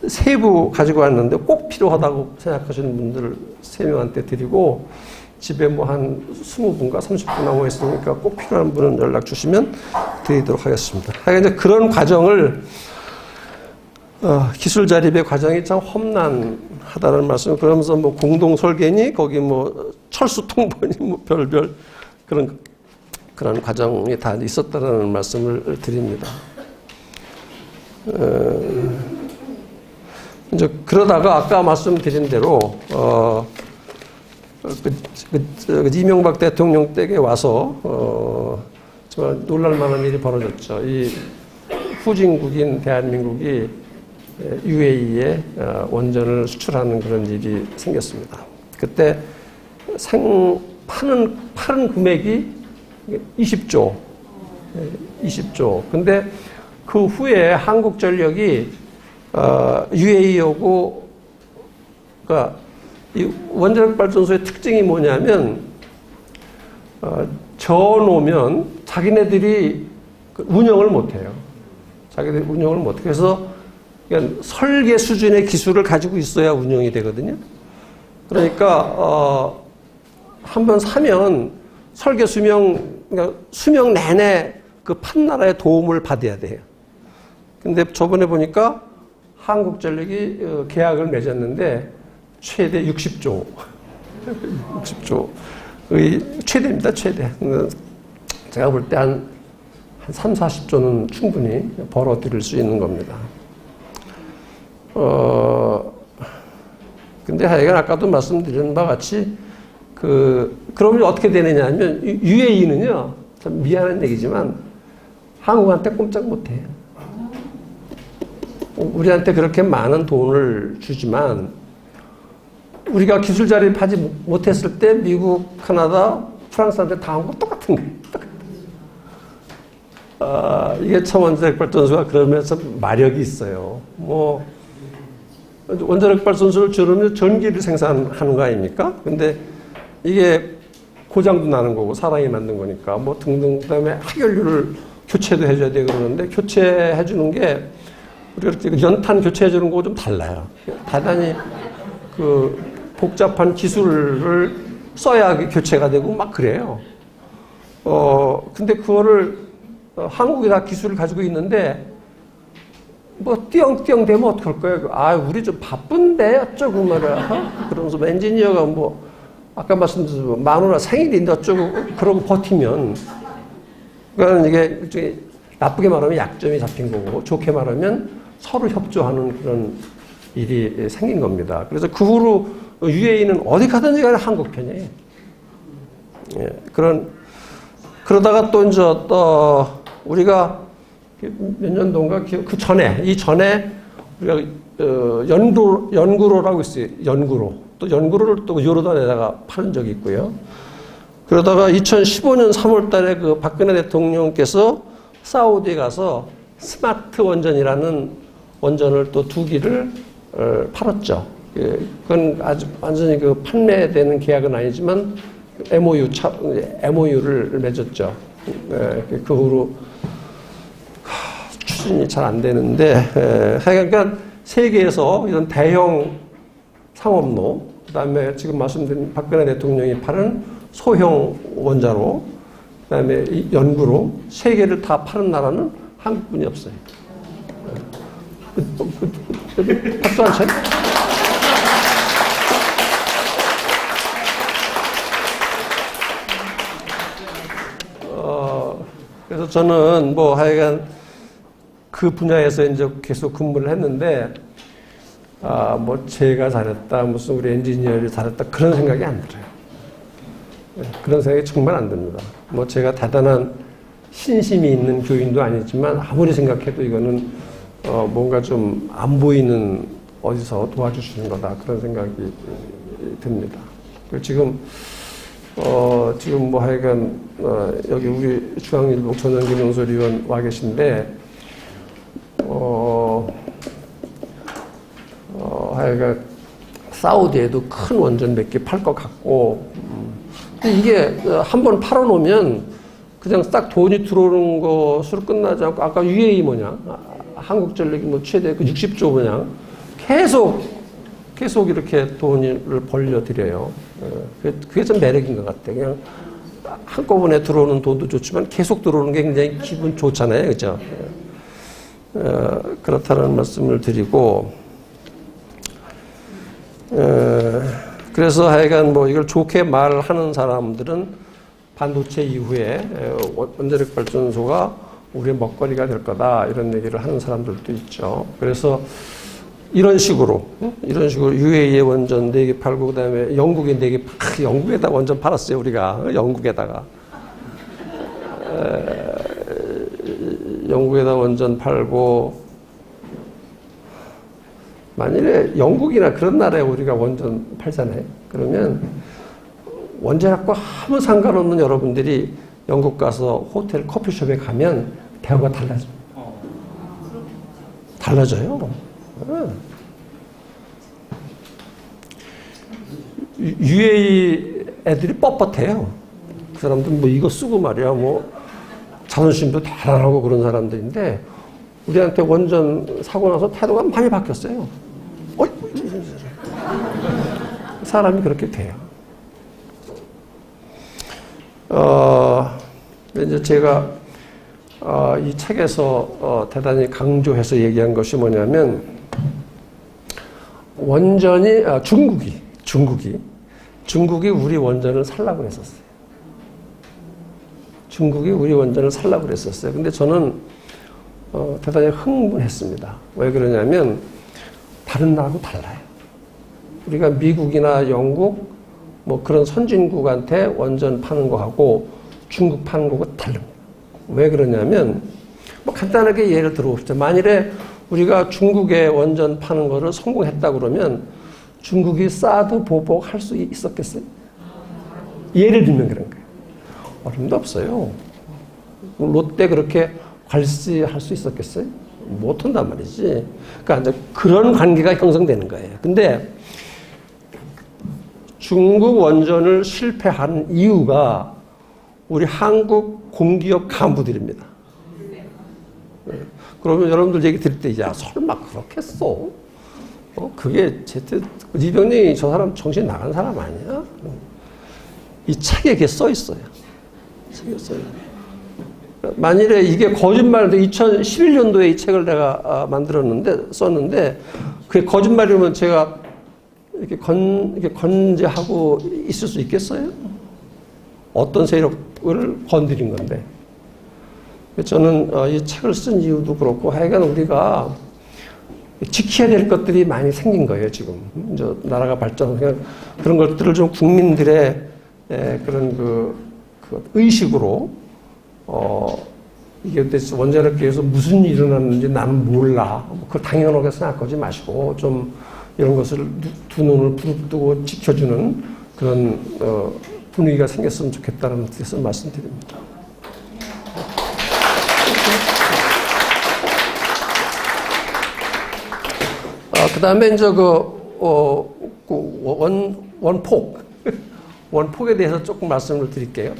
세부 가지고 왔는데 꼭 필요하다고 생각하시는 분들 3명한테 드리고 집에 뭐 한 20분과 30분 남아 있으니까 꼭 필요한 분은 연락 주시면 드리도록 하겠습니다. 하여간 이제 그런 과정을 기술 자립의 과정이 참 험난하다는 말씀. 그러면서 뭐 공동 설계니 거기 뭐 철수 통보니 뭐 별별 그런 과정이 다 있었다는 말씀을 드립니다. 이제 그러다가 아까 말씀드린 대로 이명박 대통령 때에 와서 정말 놀랄만한 일이 벌어졌죠. 이 후진국인 대한민국이 UAE에 원전을 수출하는 그런 일이 생겼습니다. 그때 파는 금액이 20조. 근데 그 후에 한국전력이 UAE하고 그러니까 이 원자력 발전소의 특징이 뭐냐면 저어놓으면 자기네들이 운영을 못해요. 자기들이 운영을 못해요. 그래서 그냥 설계 수준의 기술을 가지고 있어야 운영이 되거든요. 그러니까 한번 사면 설계 그러니까 수명 내내 그 판나라의 도움을 받아야 돼요. 근데 저번에 보니까 한국전력이 계약을 맺었는데 최대 60조. 60조의 최대입니다, 최대. 제가 볼 때 한 3, 40조는 충분히 벌어들일 수 있는 겁니다. 근데 하여간 아까도 말씀드린 바와 같이 그러면 어떻게 되느냐 하면 UAE는요, 참 미안한 얘기지만 한국한테 꼼짝 못 해요. 우리한테 그렇게 많은 돈을 주지만 우리가 기술 자립하지 못했을 때 미국, 카나다, 프랑스한테 당한 거 똑같은 거예요. 이게 참 원자력 발전소가 그러면서 마력이 있어요. 뭐 원자력 발전소를 지으면 전기를 생산하는 거 아닙니까? 근데 이게 고장도 나는 거고 사람이 만든 거니까 뭐 등등. 그다음에 해결료를 교체도 해줘야 되고 그러는데 교체해 주는 게 우리가 연탄 교체해 주는 거고 좀 달라요. 대단히 복잡한 기술을 써야 교체가 되고 막 그래요. 근데 그거를 한국이 다 기술을 가지고 있는데 뭐 띄엄띄엄 되면 어떡할 거예요? 우리 좀 바쁜데 어쩌고 말이야. 그러면서 엔지니어가 뭐 아까 말씀드린 마누라 생일인데 어쩌고 그러고 버티면 그러니까 이게 일종의 나쁘게 말하면 약점이 잡힌 거고 좋게 말하면 서로 협조하는 그런 일이 생긴 겁니다. 그래서 그 후로 UAE는 어디 가든지 간에 한국 편이에요. 예, 그러다가 또 이제 우리가 몇 년도인가 그 전에 우리가 연구로라고 있어요. 또 연구로를 또 요르단에다가 파는 적이 있고요. 그러다가 2015년 3월 달에 그 박근혜 대통령께서 사우디에 가서 스마트 원전이라는 원전을 또 2기를 팔았죠. 그건 아주 완전히 판매되는 계약은 아니지만 MOU를 맺었죠. 그 후로 추진이 잘 안 되는데, 그러니까 세계에서 이런 대형 상업로, 그 다음에 지금 말씀드린 박근혜 대통령이 파는 소형 원자로, 그 다음에 연구로, 세 개를 다 파는 나라는 한국뿐이 없어요. 박수 한 차요? 그래서 저는 뭐 하여간 그 분야에서 이제 계속 근무를 했는데, 뭐 제가 잘했다, 무슨 우리 엔지니어를 잘했다, 그런 생각이 안 들어요. 그런 생각이 정말 안 듭니다. 뭐 제가 대단한 신심이 있는 교인도 아니지만 아무리 생각해도 이거는 뭔가 좀 안 보이는 어디서 도와주시는 거다, 그런 생각이 듭니다. 지금 뭐 하여간 여기 우리 중앙일보 전영기 논설위원 와 계신데 하여간 사우디에도 큰 원전 몇 개 팔 것 같고 근데 이게 한번 팔아놓으면 그냥 딱 돈이 들어오는 것으로 끝나지 않고 아까 UAE 뭐냐 한국전력이 뭐 최대 그 60조 뭐냐 계속 이렇게 돈을 벌려드려요. 그게 좀 매력인 것 같아요. 그냥 한꺼번에 들어오는 돈도 좋지만 계속 들어오는 게 굉장히 기분 좋잖아요. 그죠? 그렇다는 말씀을 드리고, 그래서 하여간 뭐 이걸 좋게 말하는 사람들은 반도체 이후에 원자력 발전소가 우리의 먹거리가 될 거다 이런 얘기를 하는 사람들도 있죠. 그래서 이런 식으로 UAE 원전 4개 팔고 그다음에 영국에 4개 영국에다 원전 팔았어요 우리가 영국에다가 원전 팔고 만일에 영국이나 그런 나라에 우리가 원전 팔잖아요. 그러면 원자력과 아무 상관없는 여러분들이 영국 가서 호텔 커피숍에 가면 대우가 달라져요. UAE 애들이 뻣뻣해요. 그 사람들 뭐 이거 쓰고 말이야 뭐 자존심도 대단하고 그런 사람들인데 우리한테 원전 사고 나서 태도가 많이 바뀌었어요. 사람이 그렇게 돼요. 이제 제가 이 책에서 대단히 강조해서 얘기한 것이 뭐냐면 원전이 중국이 우리 원전을 살라고 했었어요. 중국이 우리 원전을 살라고 그랬었어요. 근데 저는 대단히 흥분했습니다. 왜 그러냐면 다른 나라하고 달라요. 우리가 미국이나 영국 뭐 그런 선진국한테 원전 파는 거하고 중국 파는 거하고 다릅니다. 왜 그러냐면 뭐 간단하게 예를 들어봅시다. 만일에 우리가 중국에 원전 파는 거를 성공했다 그러면 중국이 사드 보복할 수 있었겠어요? 예를 들면 그런 거예요. 어림도 없어요. 롯데 그렇게 관리할 수 있었겠어요? 못한단 말이지. 그러니까 이제 그런 관계가 형성되는 거예요. 근데 중국 원전을 실패한 이유가 우리 한국 공기업 간부들입니다. 그러면 여러분들 얘기 들을 때, 야, 설마 그렇겠어? 그게 이병렬이 저 사람 정신 나간 사람 아니야? 이 책에 그게 써 있어요. 책에 써 있어요. 만일에 이게 거짓말도 2011년도에 이 책을 내가 썼는데, 그게 거짓말이면 제가 이렇게 건재하고 있을 수 있겠어요? 어떤 세력을 건드린 건데. 저는 이 책을 쓴 이유도 그렇고, 하여간 우리가 지켜야 될 것들이 많이 생긴 거예요, 지금. 이제 나라가 발전하면 그런 것들을 좀 국민들의 그런 그 의식으로, 이게 대체 원자력계에서 무슨 일이 일어났는지 나는 몰라. 그걸 당연하게 생각하지 마시고, 좀 이런 것을 두 눈을 부릅뜨고 지켜주는 그런 분위기가 생겼으면 좋겠다는 뜻에서 말씀드립니다. 그 다음에 이제 원폭에 대해서 조금 말씀을 드릴게요.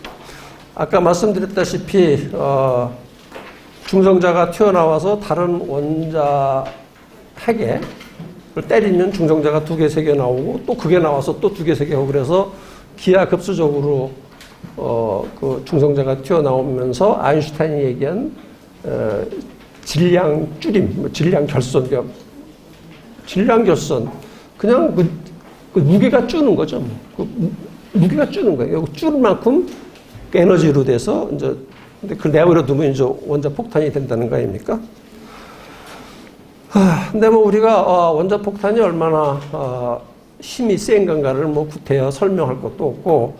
아까 말씀드렸다시피, 중성자가 튀어나와서 다른 원자 핵에 때리면 중성자가 2개, 3개 나오고 또 그게 나와서 또 2개, 3개 하고 그래서 기하급수적으로 그 중성자가 튀어나오면서 아인슈타인이 얘기한 질량 줄임, 질량 결손, 질량 결손, 그냥 그 무게가 줄는 거죠. 무게가 줄는 거예요. 줄은 만큼 에너지로 돼서 이제 근데 그걸 내버려 두면 이제 원자 폭탄이 된다는 거 아닙니까? 근데 뭐 우리가 원자 폭탄이 얼마나 힘이 센 건가를 뭐 구태여 설명할 것도 없고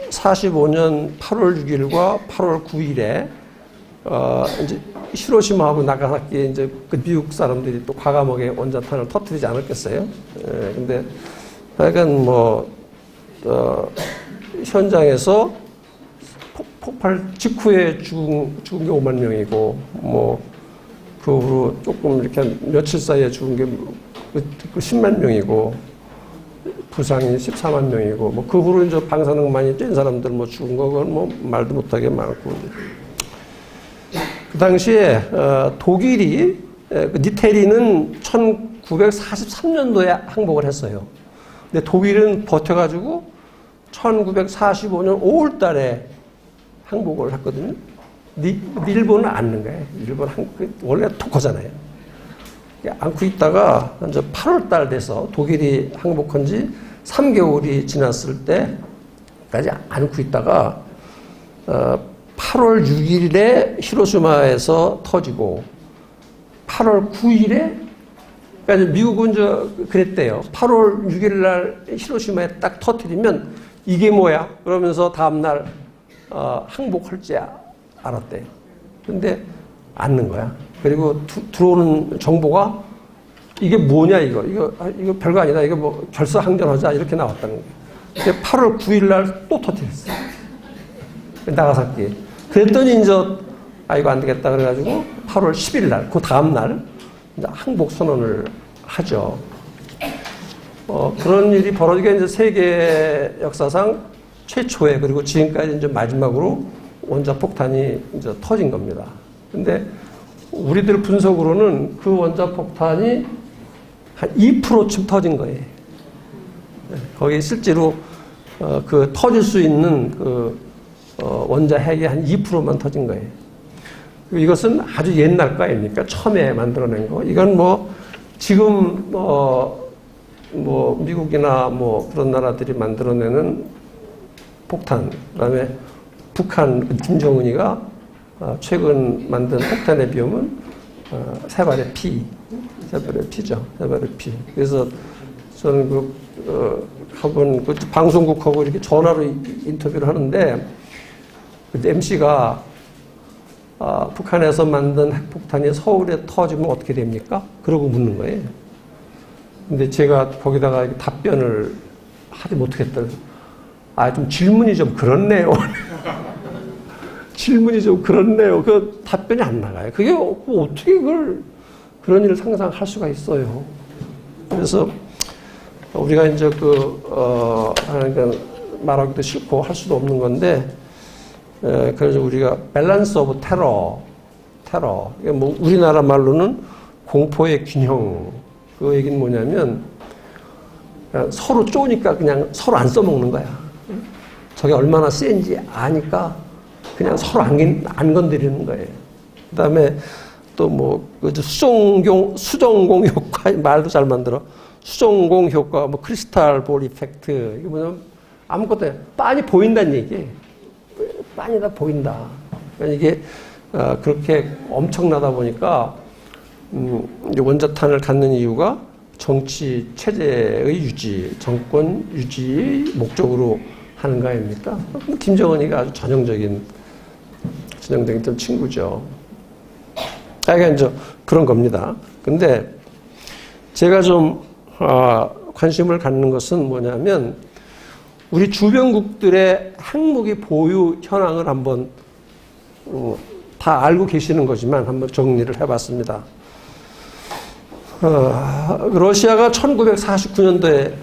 45년 8월 6일과 8월 9일에 이제 히로시마하고 나가사키에 이제 그 미국 사람들이 또 과감하게 원자탄을 터뜨리지 않았겠어요? 근데 하여간 뭐 현장에서 폭발 직후에 죽은 게 5만 명이고 뭐 그 후로 조금 이렇게 며칠 사이에 죽은 게 10만 명이고 부상이 14만 명이고, 뭐, 그 후로 이제 방사능 많이 뛴 사람들 뭐 죽은 거, 그건 뭐 말도 못하게 많고. 그 당시에, 독일이, 니테리는 1943년도에 항복을 했어요. 근데 독일은 버텨가지고 1945년 5월 달에 항복을 했거든요. 일본은 않는 거예요. 일본 원래 독거잖아요. 안고 있다가 이제 8월 달 돼서 독일이 항복한 지 3개월이 지났을 때까지 안고 있다가 8월 6일에 히로시마에서 터지고 8월 9일에 그러니까 미국은 그랬대요. 8월 6일 날 히로시마에 딱 터뜨리면 이게 뭐야? 그러면서 다음 날 항복할지 알았대요. 근데 않는 거야. 그리고 들어오는 정보가 이게 뭐냐 이거 별거 아니다. 이거 뭐 결사항전하자 이렇게 나왔다는 거예요. 근데 8월 9일 날 또 터뜨렸어요. 나가사키. 그랬더니 이제 이거 안 되겠다 그래가지고 8월 10일 날 그 다음 날 이제 항복 선언을 하죠. 그런 일이 벌어지게 이제 세계 역사상 최초의 그리고 지금까지 이제 마지막으로 원자 폭탄이 이제 터진 겁니다. 근데 우리들 분석으로는 그 원자 폭탄이 한 2%쯤 터진 거예요. 거기 실제로 그 터질 수 있는 그 원자 핵이 한 2%만 터진 거예요. 이것은 아주 옛날 거 아닙니까? 처음에 만들어낸 거. 이건 뭐 지금 뭐 미국이나 뭐 그런 나라들이 만들어내는 폭탄, 그다음에 북한 김정은이가 최근 만든 폭탄에 비하면 세 발의 피죠. 세 발의 피. 그래서 저는 한번 방송국하고 이렇게 전화로 인터뷰를 하는데 MC가 북한에서 만든 핵폭탄이 서울에 터지면 어떻게 됩니까? 그러고 묻는 거예요. 근데 제가 거기다가 답변을 하지 못하겠다. 좀 질문이 좀 그렇네요. 질문이 좀 그렇네요. 그 답변이 안 나가요. 그게 어떻게 그런 일을 상상할 수가 있어요. 그래서 우리가 이제 그러니까 말하기도 싫고 할 수도 없는 건데, 그래서 우리가 밸런스 오브 테러. 이게 뭐 우리나라 말로는 공포의 균형. 그 얘기는 뭐냐면 서로 쪼니까 그냥 서로 안 써먹는 거야. 저게 얼마나 센지 아니까 그냥 서로 안 건드리는 거예요. 그 다음에 또 뭐 수정공 효과, 말도 잘 만들어. 수정공 효과, 뭐 크리스탈 볼 이펙트. 이게 뭐냐면 아무것도 빤히 보인다는 얘기예요. 빤히 다 보인다. 그러니까 이게 그렇게 엄청나다 보니까 원자탄을 갖는 이유가 정치 체제의 유지, 정권 유지 목적으로 하는 거 아닙니까? 김정은이가 아주 전형적인 좀 친구죠. 그러니까 이제 그런 겁니다. 근데 제가 좀 관심을 갖는 것은 뭐냐면 우리 주변국들의 핵무기 보유 현황을 한번 다 알고 계시는 거지만 한번 정리를 해봤습니다. 러시아가 1949년도에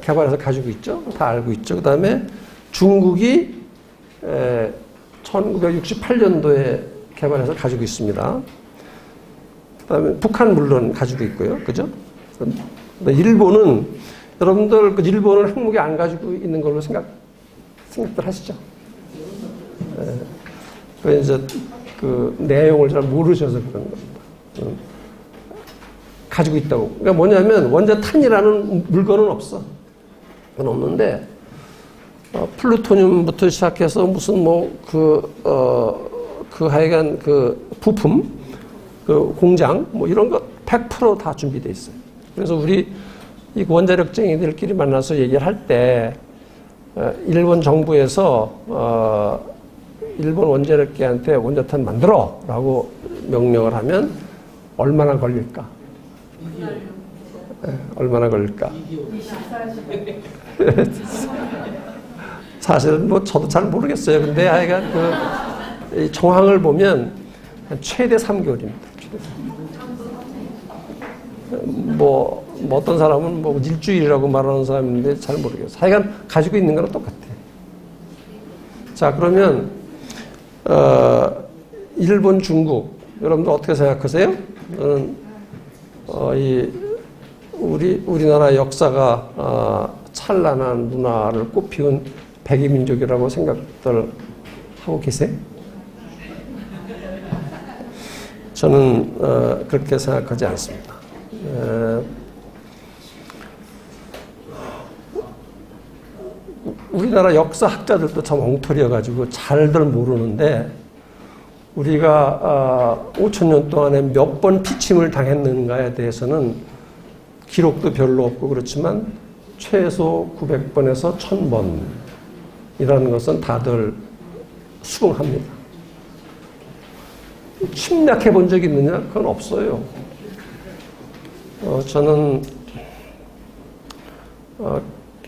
개발해서 가지고 있죠. 다 알고 있죠. 그 다음에 중국이 1968년도에 개발해서 가지고 있습니다. 그 다음에 북한 물론 가지고 있고요. 그죠? 일본은, 여러분들 일본은 핵무기 안 가지고 있는 걸로 생각들 하시죠? 그 이제 그 내용을 잘 모르셔서 그런 겁니다. 가지고 있다고. 그러니까 뭐냐면 원자탄이라는 물건은 없어. 그건 없는데 플루토늄부터 시작해서 무슨 하여간 그 부품, 그 공장 뭐 이런 거 100% 다 준비돼 있어요. 그래서 우리 이 원자력쟁이들끼리 만나서 얘기를 할 때 일본 정부에서 일본 원자력계한테 원자탄 만들어라고 명령을 하면 얼마나 걸릴까? 얼마나 걸릴까? 사실은 뭐 저도 잘 모르겠어요. 근데 하여간 이 정황을 보면 최대 3개월입니다. 뭐 어떤 사람은 뭐 일주일이라고 말하는 사람인데 잘 모르겠어요. 하여간 가지고 있는 거랑 똑같아요. 자, 그러면 일본, 중국 여러분들 어떻게 생각하세요? 저는 우리나라 역사가 찬란한 문화를 꽃피운 백이민족이라고 생각들 하고 계세요? 저는 그렇게 생각하지 않습니다. 우리나라 역사학자들도 참 엉터리여가지고 잘들 모르는데 우리가 5,000년 동안에 몇 번 피침을 당했는가에 대해서는 기록도 별로 없고 그렇지만 최소 900번에서 1,000번이라는 것은 다들 수긍합니다. 침략해 본 적이 있느냐? 그건 없어요. 저는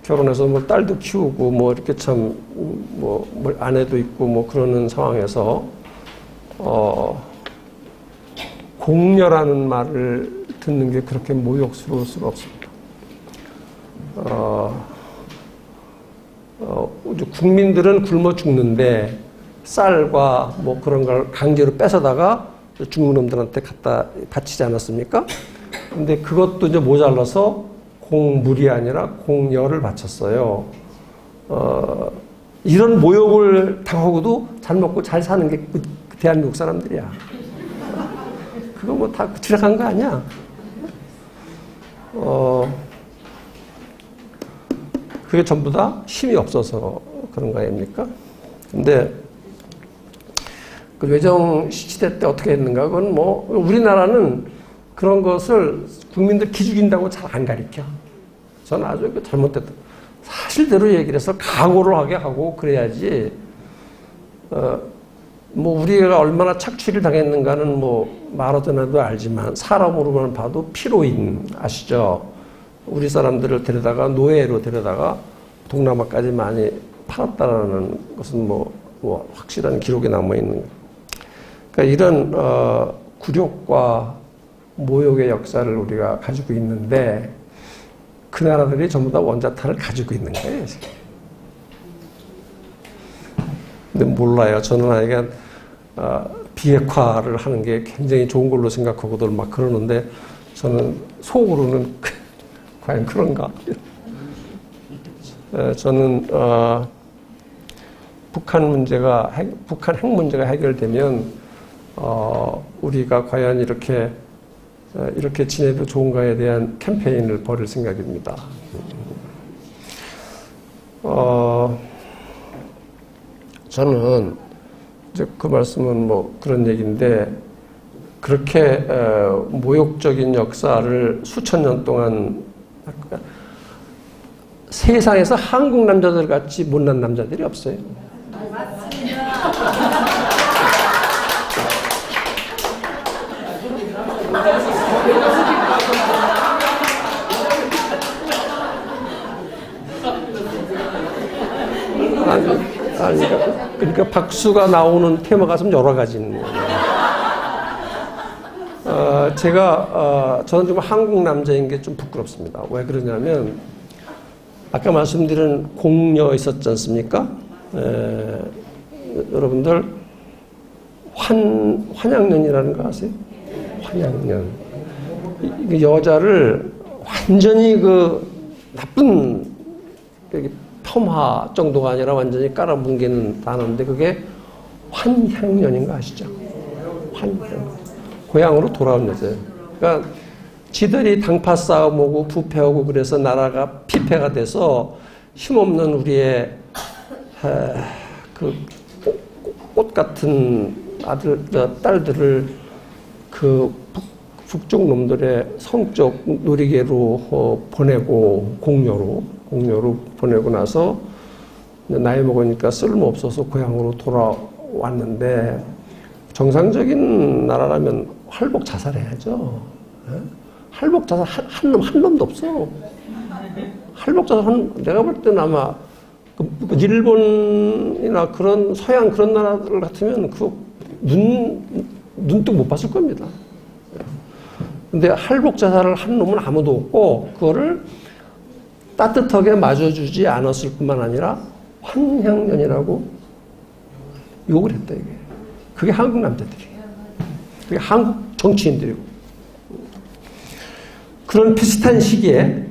결혼해서 뭐 딸도 키우고 뭐 이렇게 참 뭐 아내도 있고 뭐 그러는 상황에서 공녀라는 말을 듣는 게 그렇게 모욕스러울 수가 없습니다. 국민들은 굶어 죽는데 쌀과 뭐 그런 걸 강제로 뺏어다가 중국 놈들한테 갖다 바치지 않았습니까? 근데 그것도 이제 모자라서 공물이 아니라 공여를 바쳤어요. 이런 모욕을 당하고도 잘 먹고 잘 사는 게 그 대한민국 사람들이야. 그거 뭐 다 지나간 거 아니야? 그게 전부 다 힘이 없어서 그런 거 아닙니까? 근데 그 외정 시대 때 어떻게 했는가? 그건 뭐 우리나라는 그런 것을 국민들 기죽인다고 잘 안 가르쳐. 저는 아주 잘못됐다. 사실대로 얘기를 해서 각오를 하게 하고 그래야지. 뭐 우리가 얼마나 착취를 당했는가는 뭐 말하더라도 알지만 사람으로만 봐도 피로인 아시죠? 우리 사람들을 데려다가 노예로 데려다가 동남아까지 많이 팔았다라는 것은 뭐 확실한 기록이 남아 있는 거예요. 그러니까 이런 굴욕과 모욕의 역사를 우리가 가지고 있는데 그 나라들이 전부 다 원자탄을 가지고 있는 거예요. 근데 몰라요. 저는 하여간 비핵화를 하는 게 굉장히 좋은 걸로 생각하고들 막 그러는데 저는 속으로는 과연 그런가? 저는 북한 핵 문제가 해결되면 우리가 과연 이렇게 지내도 좋은가에 대한 캠페인을 벌일 생각입니다. 저는 이제 그 말씀은 뭐 그런 얘기인데 그렇게 모욕적인 역사를 수천 년 동안 세상에서 한국 남자들 같이 못난 남자들이 없어요. 아니, 그러니까 박수가 나오는 테마가 좀 여러 가지 있는 거예요. 저는 좀 한국 남자인 게 좀 부끄럽습니다. 왜 그러냐면 아까 말씀드린 공녀 있었지 않습니까? 여러분들 환양년이라는 거 아세요? 환양년. 여자를 완전히 그 나쁜 폄하 정도가 아니라 완전히 깔아뭉개는 단어인데 그게 환향년인 거 아시죠? 환향. 고향으로 돌아온 여자예요. 그러니까 지들이 당파 싸움하고 부패하고 그래서 나라가 피폐가 돼서 힘없는 우리의 그 꽃 같은 딸들을 그 북쪽 놈들의 성적 놀이개로 보내고 공료로 보내고 나서 나이 먹으니까 쓸모없어서 고향으로 돌아왔는데 정상적인 나라라면 할복 자살해야죠. 할복 자살 한 놈도 없어. 할복 자살 내가 볼 때는 아마 일본이나 그런 서양 그런 나라들 같으면 그 눈뜨고 못 봤을 겁니다. 근데 할복자살을 한 놈은 아무도 없고 그거를 따뜻하게 맞아주지 않았을 뿐만 아니라 환향년이라고 욕을 했다 이게. 그게 한국 남자들이에요. 그게 한국 정치인들이고. 그런 비슷한 시기에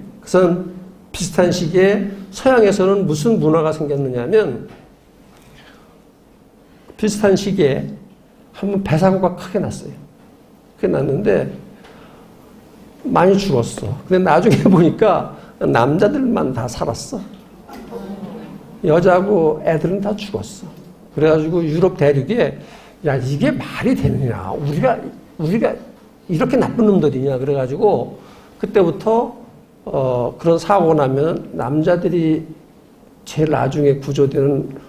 서양에서는 무슨 문화가 생겼느냐면 비슷한 시기에 한번 배사고가 크게 났어요. 크게 났는데 많이 죽었어. 근데 나중에 보니까 남자들만 다 살았어. 여자하고 애들은 다 죽었어. 그래가지고 유럽 대륙에 야 이게 말이 되느냐. 우리가 이렇게 나쁜 놈들이냐. 그래가지고 그때부터 그런 사고가 나면 남자들이 제일 나중에 구조되는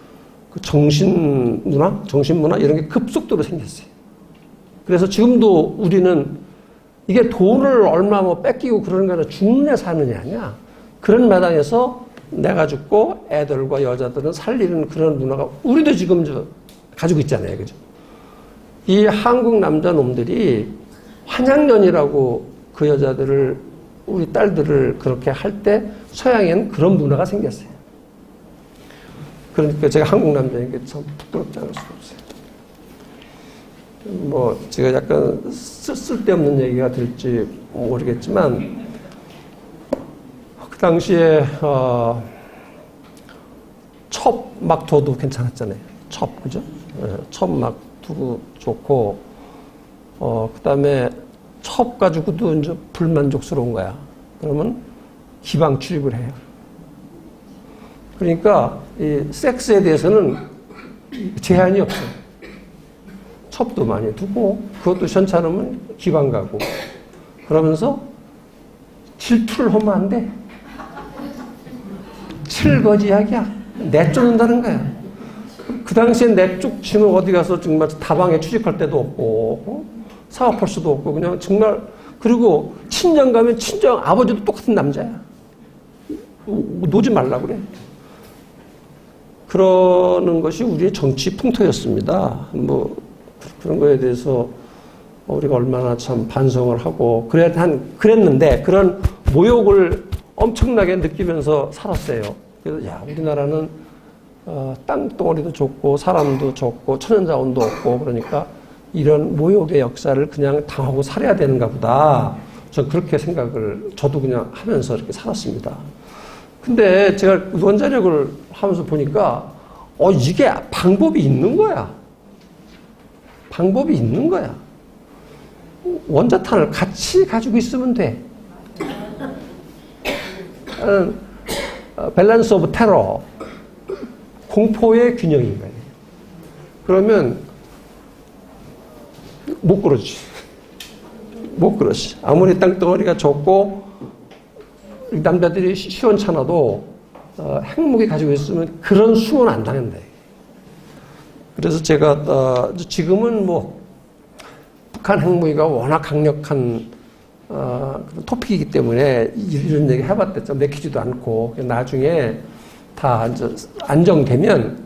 그 정신문화 이런 게 급속도로 생겼어요. 그래서 지금도 우리는 이게 돈을 얼마 뭐 뺏기고 그러는 게 아니라 죽는 애 사느냐 아니야. 그런 마당에서 내가 죽고 애들과 여자들은 살리는 그런 문화가 우리도 지금 가지고 있잖아요. 그죠? 이 한국 남자 놈들이 환양년이라고 그 여자들을 우리 딸들을 그렇게 할 때 서양에는 그런 문화가 생겼어요. 그러니까 제가 한국 남자니까 참 부끄럽지 않을 수가 없어요. 뭐 제가 약간 쓸데없는 얘기가 될지 모르겠지만 그 당시에 첩 막 둬도 괜찮았잖아요. 첩 그죠? 첩 막 두고 좋고 그다음에 첩 가지고도 이제 불만족스러운 거야. 그러면 기방 출입을 해요. 그러니까 이 섹스에 대해서는 제한이 없어요. 첩도 많이 두고 그것도 현찮으면 기방 가고 그러면서 질투를 하면 안 돼. 칠거지약이야. 내쫓는다는 거야. 그 당시에 내쫓지는 어디 가서 정말 다방에 취직할 데도 없고 사업할 수도 없고 그냥 정말 그리고 친정 가면 친정 아버지도 똑같은 남자야. 놓지 말라고 그래. 그러는 것이 우리의 정치 풍토였습니다. 뭐 그런 거에 대해서 우리가 얼마나 참 반성을 하고 그랬는데 그런 모욕을 엄청나게 느끼면서 살았어요. 그래서 야 우리나라는 땅덩어리도 좋고 사람도 좋고 천연자원도 없고 그러니까 이런 모욕의 역사를 그냥 당하고 살아야 되는가 보다. 전 그렇게 생각을 저도 그냥 하면서 이렇게 살았습니다. 근데 제가 원자력을 하면서 보니까 이게 방법이 있는 거야. 방법이 있는 거야. 원자탄을 같이 가지고 있으면 돼. 밸런스 오브 테러. 공포의 균형인 거예요. 그러면 못 그러지. 못 그러지. 아무리 땅덩어리가 좁고 남자들이 시원찮아도 핵무기 가지고 있으면 그런 수모는 안 당한다. 그래서 제가 지금은 뭐 북한 핵무기가 워낙 강력한 토픽이기 때문에 이런 얘기 해봤댔죠. 내키지도 않고 나중에 다 이제 안정되면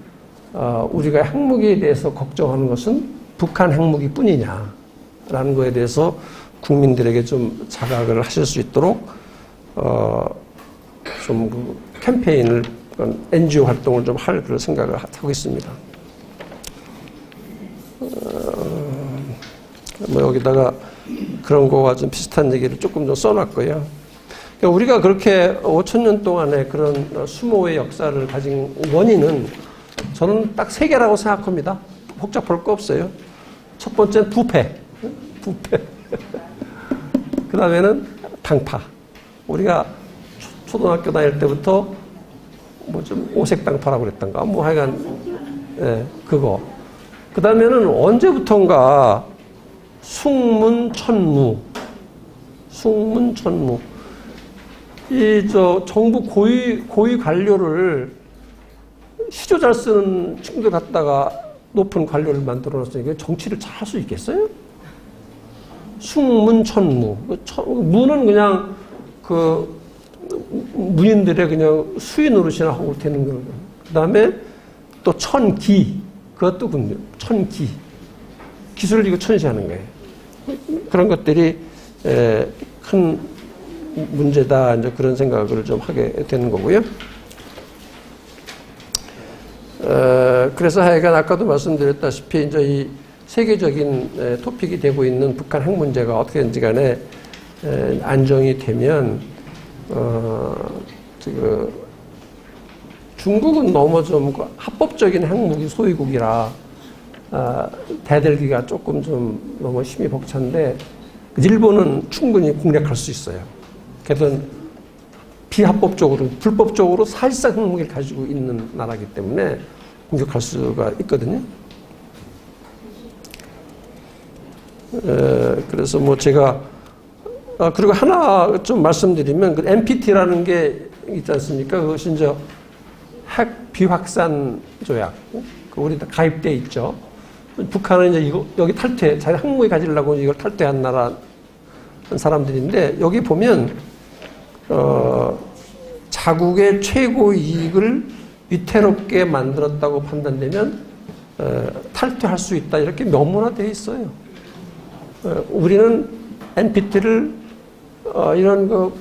우리가 핵무기에 대해서 걱정하는 것은 북한 핵무기뿐이냐라는 거에 대해서 국민들에게 좀 자각을 하실 수 있도록 좀 그 캠페인을 NGO 활동을 좀 할 그런 생각을 하고 있습니다. 뭐 여기다가 그런 거와 좀 비슷한 얘기를 조금 좀 써놨고요. 그러니까 우리가 그렇게 5,000년 동안의 그런 수모의 역사를 가진 원인은 저는 딱 3개라고 생각합니다. 복잡할 거 없어요. 첫 번째는 부패. 그 다음에는 당파. 우리가 초등학교 다닐 때부터 뭐 좀 오색당파라고 그랬던가. 뭐 하여간, 그거. 그 다음에는 언제부턴가 숭문천무. 정부 고위 관료를 시조 잘 쓰는 친구들 갖다가 높은 관료를 만들어 놨으니까 정치를 잘 할 수 있겠어요? 숭문천무. 무는 그냥 그 문인들의 그냥 수위 노릇이나 하고 되는 거예요. 그 다음에 또 천기. 그것도 군요. 천기. 기술을 이거 천시하는 거예요. 그런 것들이 큰 문제다, 이제 그런 생각을 좀 하게 되는 거고요. 그래서 하여간 아까도 말씀드렸다시피 이제 이 세계적인 토픽이 되고 있는 북한 핵 문제가 어떻게든지 간에 안정이 되면 중국은 너무 좀 합법적인 핵무기 소유국이라 대들기가 조금 좀 너무 힘이 벅찬데 일본은 충분히 공략할 수 있어요. 그래서 비합법적으로, 불법적으로 사실상 핵무기를 가지고 있는 나라이기 때문에 공격할 수가 있거든요. 그래서 뭐 제가 그리고 하나 좀 말씀드리면 그 NPT라는 게 있지 않습니까? 그것이 이제 핵 비확산 조약, 우리 다 가입돼 있죠. 북한은 이제 여기 탈퇴, 자기 핵무기 가지려고 이걸 탈퇴한 나라 사람들인데 여기 보면 자국의 최고 이익을 위태롭게 만들었다고 판단되면 탈퇴할 수 있다 이렇게 명문화되어 있어요. 우리는 NPT를 이런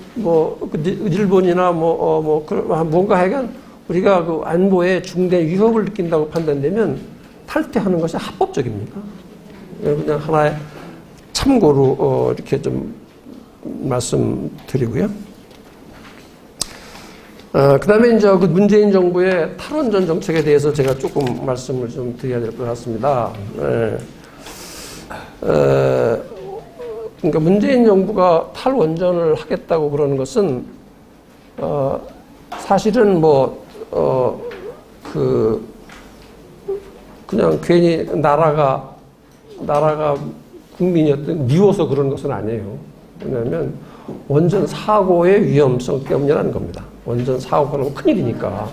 일본이나 뭔가 하여간 우리가 그 안보에 중대 위협을 느낀다고 판단되면 탈퇴하는 것이 합법적입니다. 그냥 하나의 참고로 이렇게 좀 말씀드리고요. 그 다음에 이제 그 문재인 정부의 탈원전 정책에 대해서 제가 조금 말씀을 좀 드려야 될 것 같습니다. 그러니까 문재인 정부가 탈원전을 하겠다고 그러는 것은, 사실은 그냥 괜히 나라가 국민이었던 미워서 그런 것은 아니에요. 왜냐하면 원전 사고의 위험성 때문이라는 겁니다. 원전 사고가 너무 큰일이니까.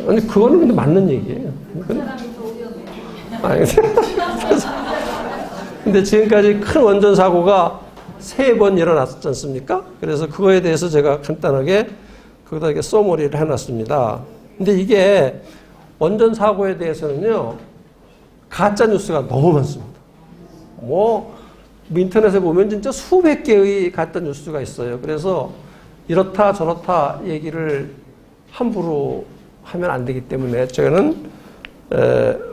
아니, 그거는 근데 맞는 얘기예요. 아니, 근데 지금까지 큰 원전 사고가 3번 일어났지 않습니까? 그래서 그거에 대해서 제가 간단하게 거기다 이렇게 써머리를 해놨습니다. 근데 이게 원전 사고에 대해서는요, 가짜 뉴스가 너무 많습니다. 인터넷에 보면 진짜 수백 개의 가짜 뉴스가 있어요. 그래서 이렇다 저렇다 얘기를 함부로 하면 안 되기 때문에 저는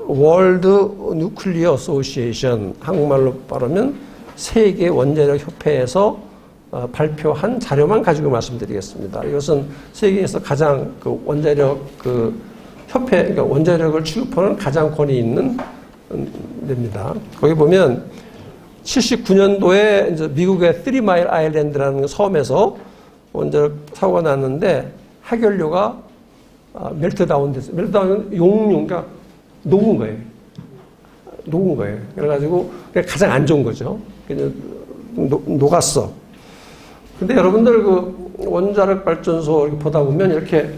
월드 뉴클리어 어소시에이션, 한국말로 말하면 세계 원자력 협회에서 발표한 자료만 가지고 말씀드리겠습니다. 이것은 세계에서 가장 그 원자력 협회, 그러니까 원자력을 취급하는 가장 권위 있는 데입니다. 거기 보면 79년도에 이제 미국의 3마일 아일랜드라는 섬에서 원자력 사고가 났는데 핵연료가 멜트다운 됐어요. 멜트다운은 용융, 그러니까 녹은 거예요. 녹은 거예요. 그래가지고 가장 안 좋은 거죠. 그냥 녹았어. 근데 여러분들 그 원자력 발전소 이렇게 보다 보면 이렇게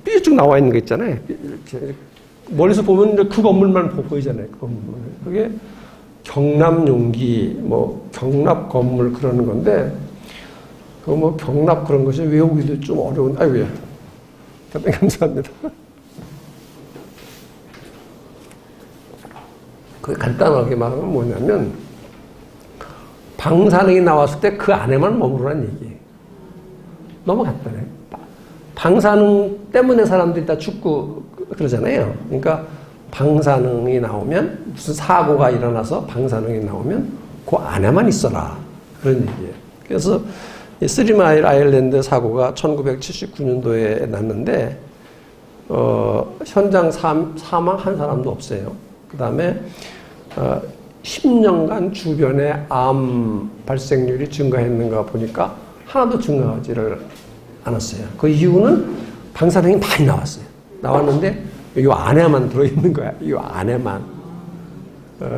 삐쭉 나와 있는 거 있잖아요. 이렇게 멀리서 보면 그 건물만 보이잖아요. 그 건물. 그게 경납용기, 경납 건물 그러는 건데, 경납 그런 것이 외우기도 좀 어려운, 아이고야. 대단히 감사합니다. 그 간단하게 말하면 뭐냐면, 방사능이 나왔을 때 그 안에만 머무르라는 얘기예요. 너무 간단해요. 방사능 때문에 사람들이 다 죽고 그러잖아요. 그러니까 방사능이 나오면, 무슨 사고가 일어나서 방사능이 나오면 그 안에만 있어라. 그런 얘기예요. 그래서 이 3마일 아일랜드 사고가 1979년도에 났는데, 현장 사망한 사람도 없어요. 그 다음에 10년간 주변에 암 발생률이 증가했는가 보니까 하나도 증가하지를 않았어요. 그 이유는 방사능이 많이 나왔어요. 나왔는데 이 안에만 들어있는 거야. 이 안에만.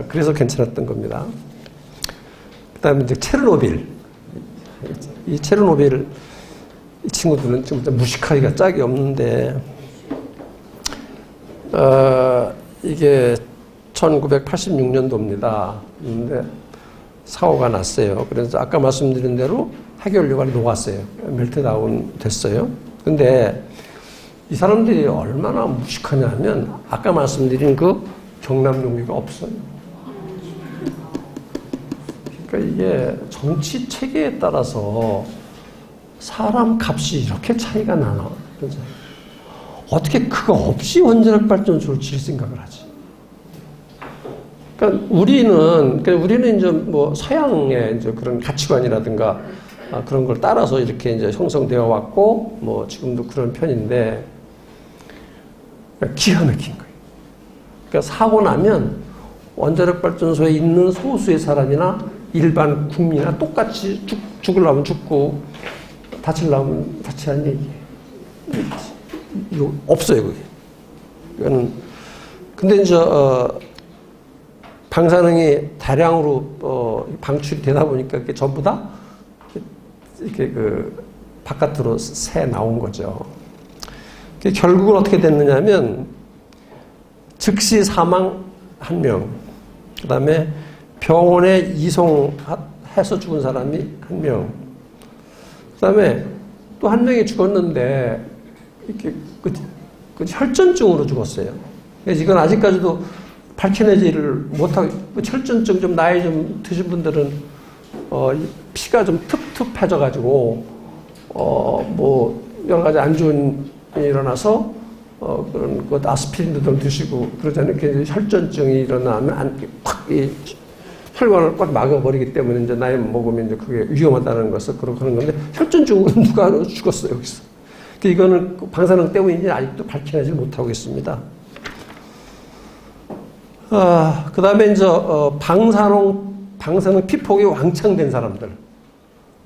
그래서 괜찮았던 겁니다. 그 다음에 이제 체르노빌. 이 체르노빌 이 친구들은 좀 무식하기가 짝이 없는데, 이게 1986년도입니다. 근데 사고가 났어요. 그래서 아까 말씀드린 대로 핵연료가 녹았어요. 멜트다운 됐어요. 근데 이 사람들이 얼마나 무식하냐 하면 아까 말씀드린 그 경납용기가 없어요. 그러니까 이게 정치 체계에 따라서 사람 값이 이렇게 차이가 나나? 그죠? 어떻게 그거 없이 원자력 발전소를 질 생각을 하지? 그러니까 우리는 이제 뭐 서양의 이제 그런 가치관이라든가 그런 걸 따라서 이렇게 이제 형성되어 왔고, 뭐 지금도 그런 편인데, 그러니까 기가 막힌 거예요. 그러니까 사고 나면 원자력 발전소에 있는 소수의 사람이나 일반 국민이나 똑같이 죽으려면 죽고, 다치려면 다치라는 얘기예요. 이거 없어요, 그게. 이거는, 근데 이제, 방사능이 다량으로, 방출이 되다 보니까 이게 전부 다 이렇게 바깥으로 새 나온 거죠. 결국은 어떻게 됐느냐면, 즉시 사망 1명, 그 다음에 병원에 이송해서 죽은 사람이 1명, 그 다음에 또 1명이 죽었는데, 이렇게 혈전증으로 죽었어요. 그래서 이건 아직까지도 밝혀내지를 못하고, 혈전증 좀 나이 좀 드신 분들은 피가 좀 텁텁해져가지고 뭐 여러 가지 안 좋은 일이 일어나서 그런 것 아스피린도 좀 드시고 그러잖아요. 혈전증이 일어나면 이 혈관을 꽉 막아버리기 때문에 이제 나이 먹으면 이제 그게 위험하다는 것을 그렇게 하는 건데 혈전증으로 누가 죽었어요 여기서. 이거는 방사능 때문인지 아직도 밝혀내지 못하고 있습니다. 그 다음에 이제 방사능 피폭이 왕창된 사람들이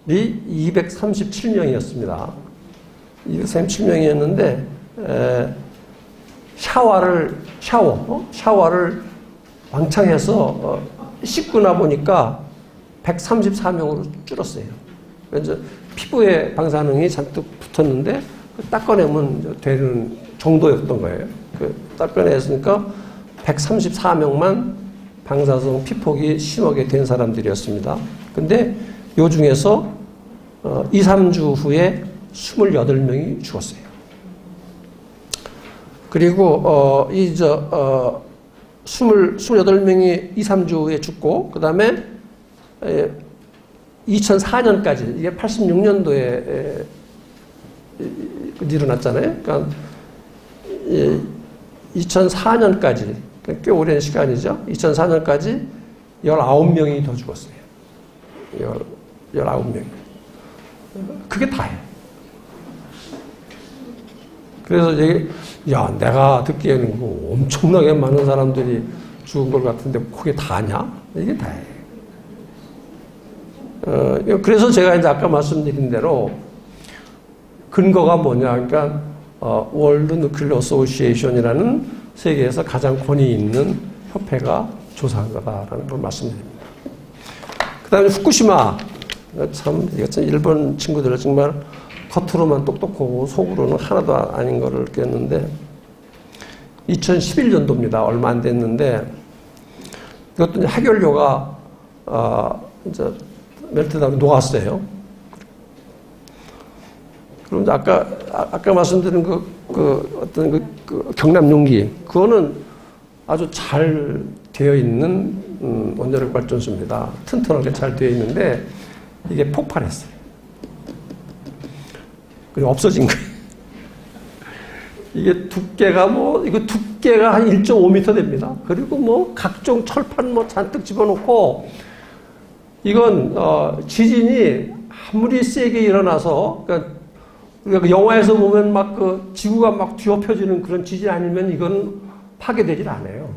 237명이었습니다. 237명이었는데 샤워를 왕창 해서 씻고 나 보니까 134명으로 줄었어요. 그래서 피부에 방사능이 잔뜩 붙었는데 닦아내면 되는 정도였던 거예요. 닦아냈으니까 134명만 방사성 피폭이 심하게 된 사람들이었습니다. 근데 요 중에서 2, 3주 후에 28명이 죽었어요. 그리고 28명이 2, 3주 후에 죽고 그 다음에 2004년까지 이게 86년도에 일어났잖아요. 그러니까 2004년까지 꽤 오랜 시간이죠. 2004년까지 19명이 더 죽었어요. 19명이. 그게 다예요. 그래서 야, 내가 듣기에는 뭐 엄청나게 많은 사람들이 죽은 것 같은데 그게 다냐? 이게 다예요. 그래서 제가 이제 아까 말씀드린 대로 근거가 뭐냐? 그러니까 월드 누클리어 어소시에이션이라는 세계에서 가장 권위 있는 협회가 조사한 거다라는 걸 말씀드립니다. 그 다음에 후쿠시마. 참 일본 친구들은 정말 겉으로만 똑똑하고 속으로는 하나도 아닌 거를 깼는데 2011년도입니다. 얼마 안 됐는데 이것도 해결료가 이제 멜트다운이 녹았어요. 그럼 아까 말씀드린 어떤 경남 용기 그거는 아주 잘 되어 있는 원자력 발전소입니다. 튼튼하게 잘 되어 있는데 이게 폭발했어요. 그리고 없어진 거예요. 이게 두께가 한 1.5m 됩니다. 그리고 뭐 각종 철판 뭐 잔뜩 집어넣고 이건 지진이 아무리 세게 일어나서 그러니까 영화에서 보면 막 지구가 막 뒤엎여지는 그런 지진 아니면 이건 파괴되질 않아요.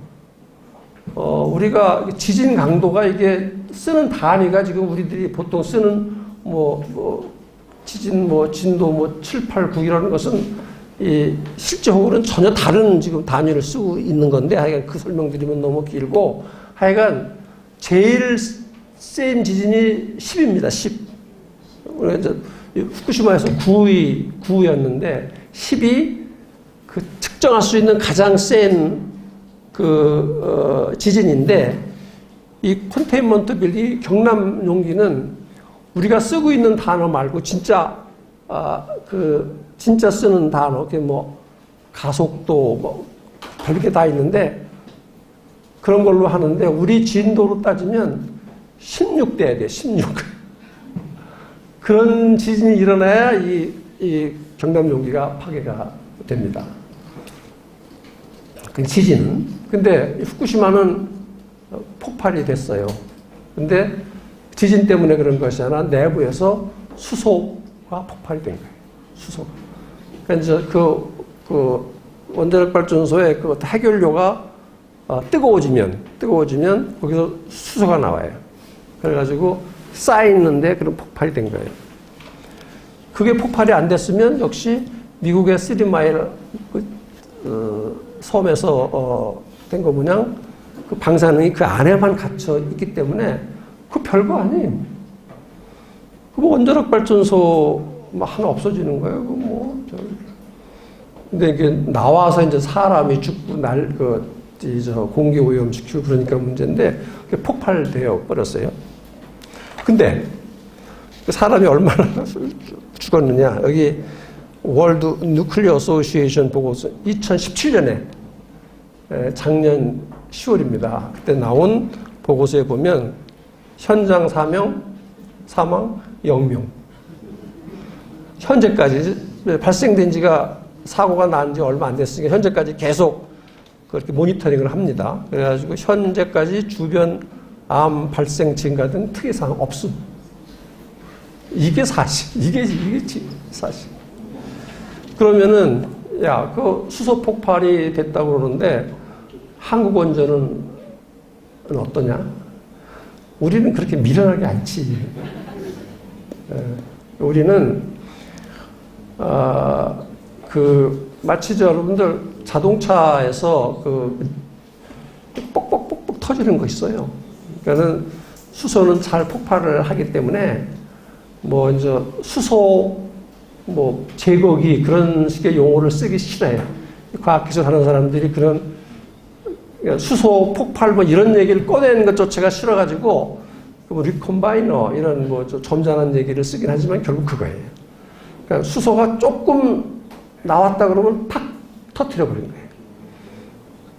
우리가 지진 강도가 이게 쓰는 단위가 지금 우리들이 보통 쓰는 지진 진도 7, 8, 9이라는 것은 실제적으로는 전혀 다른 지금 단위를 쓰고 있는 건데 하여간 그 설명드리면 너무 길고 하여간 제일 센 지진이 10입니다. 10. 우리가 이제 후쿠시마에서 9였는데 10이 측정할 수 있는 가장 센 지진인데 이 컨테인먼트 빌딩 경남 용기는 우리가 쓰고 있는 단어 말고 진짜 쓰는 단어 가속도 별게 다 있는데 그런 걸로 하는데 우리 진도로 따지면 16 돼야 돼, 16. 그런 지진이 일어나야 이 경남 용기가 파괴가 됩니다. 그 지진은. 근데 후쿠시마는 폭발이 됐어요. 근데 지진 때문에 그런 것이 아니라 내부에서 수소가 폭발이 된 거예요. 수소가. 그러니까 이제 그 원자력 발전소의 그 해결료가 뜨거워지면 거기서 수소가 나와요. 그래가지고 쌓이는데 그런 폭발이 된 거예요. 그게 폭발이 안 됐으면 역시 미국의 3마일 섬에서 된 거 모양 그 방사능이 그 안에만 갇혀 있기 때문에 그 별거 아니에요. 그 뭐 원자력 발전소 하나 없어지는 거예요. 그 뭐. 근데 이게 나와서 이제 사람이 죽고 공기 오염시키고 그러니까 문제인데 그게 폭발되어 버렸어요. 근데 그 사람이 얼마나 죽었느냐. 여기 월드 뉴클리어 어소시에이션 보고서 2017년에 작년 10월입니다. 그때 나온 보고서에 보면 현장 사망 0명. 현재까지 발생된 지가 사고가 난 지 얼마 안 됐으니까 현재까지 계속 그렇게 모니터링을 합니다. 그래가지고 현재까지 주변 암 발생 증가 등 특이사항 없음. 이게 사실. 이게 사실. 그러면은 그 수소 폭발이 됐다고 그러는데 한국 원전은 어떠냐? 우리는 그렇게 미련하게 않지. 우리는 마치 여러분들 자동차에서 뻑뻑뻑뻑 터지는 거 있어요. 그러니까는 수소는 잘 폭발을 하기 때문에 이제 수소 제거기 그런 식의 용어를 쓰기 싫어해요. 과학기술 하는 사람들이 그런 수소 폭발 이런 얘기를 꺼내는 것 자체가 싫어가지고 리컴바이너 이런 점잖은 얘기를 쓰긴 하지만 결국 그거예요. 그러니까 수소가 조금 나왔다 그러면 팍 터뜨려 버린 거예요.